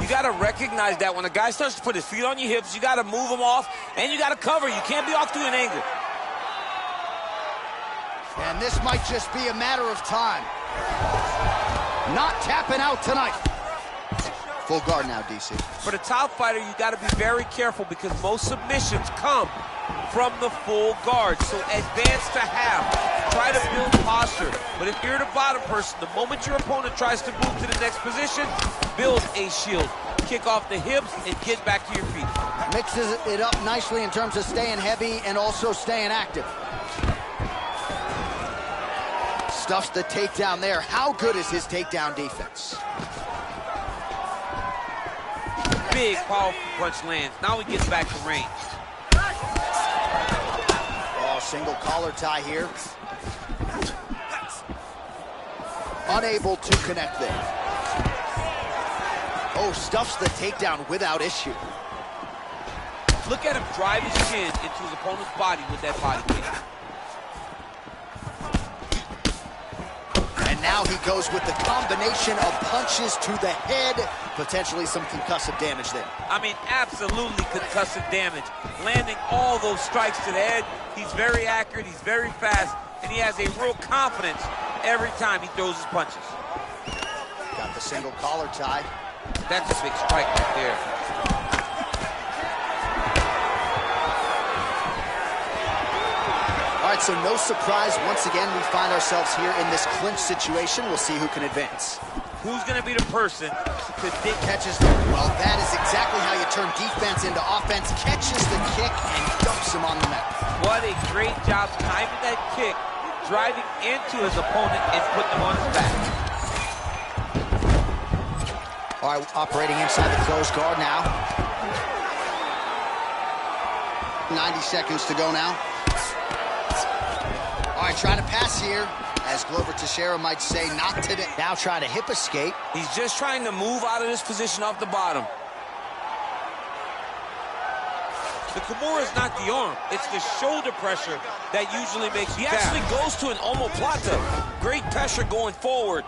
You gotta recognize that when a guy starts to put his feet on your hips, you gotta move him off, and you gotta cover. You can't be off to an angle. And this might just be a matter of time. Not tapping out tonight. Full guard now, DC. For the top fighter, you got to be very careful because most submissions come from the full guard. So advance to half. Try to build posture. But if you're the bottom person, the moment your opponent tries to move to the next position, build a shield. Kick off the hips and get back to your feet. Mixes it up nicely in terms of staying heavy and also staying active. Stuffs the takedown there. How good is his takedown defense? Big, powerful punch lands. Now he gets back to range. Oh, single collar tie here. Unable to connect there. Oh, stuffs the takedown without issue. Look at him drive his chin into his opponent's body with that body kick. And now he goes with the combination of punches to the head, potentially some concussive damage there. I mean, absolutely concussive damage. Landing all those strikes to the head. He's very accurate, he's very fast, and he has a real confidence every time he throws his punches. Got the single collar tie. That's a big strike right there. All right, so no surprise. Once again, we find ourselves here in this clinch situation. We'll see who can advance. Who's going to be the person to catches the... Well, that is exactly how you turn defense into offense. Catches the kick and dumps him on the mat. What a great job timing that kick, driving into his opponent and putting him on his back. All right, operating inside the closed guard now. 90 seconds to go now. All right, trying to pass here. As Glover Teixeira might say, not today. Now trying to hip escape. He's just trying to move out of this position off the bottom. The Kimura is not the arm. It's the shoulder pressure that usually makes you tap. He actually goes to an omoplata. Great pressure going forward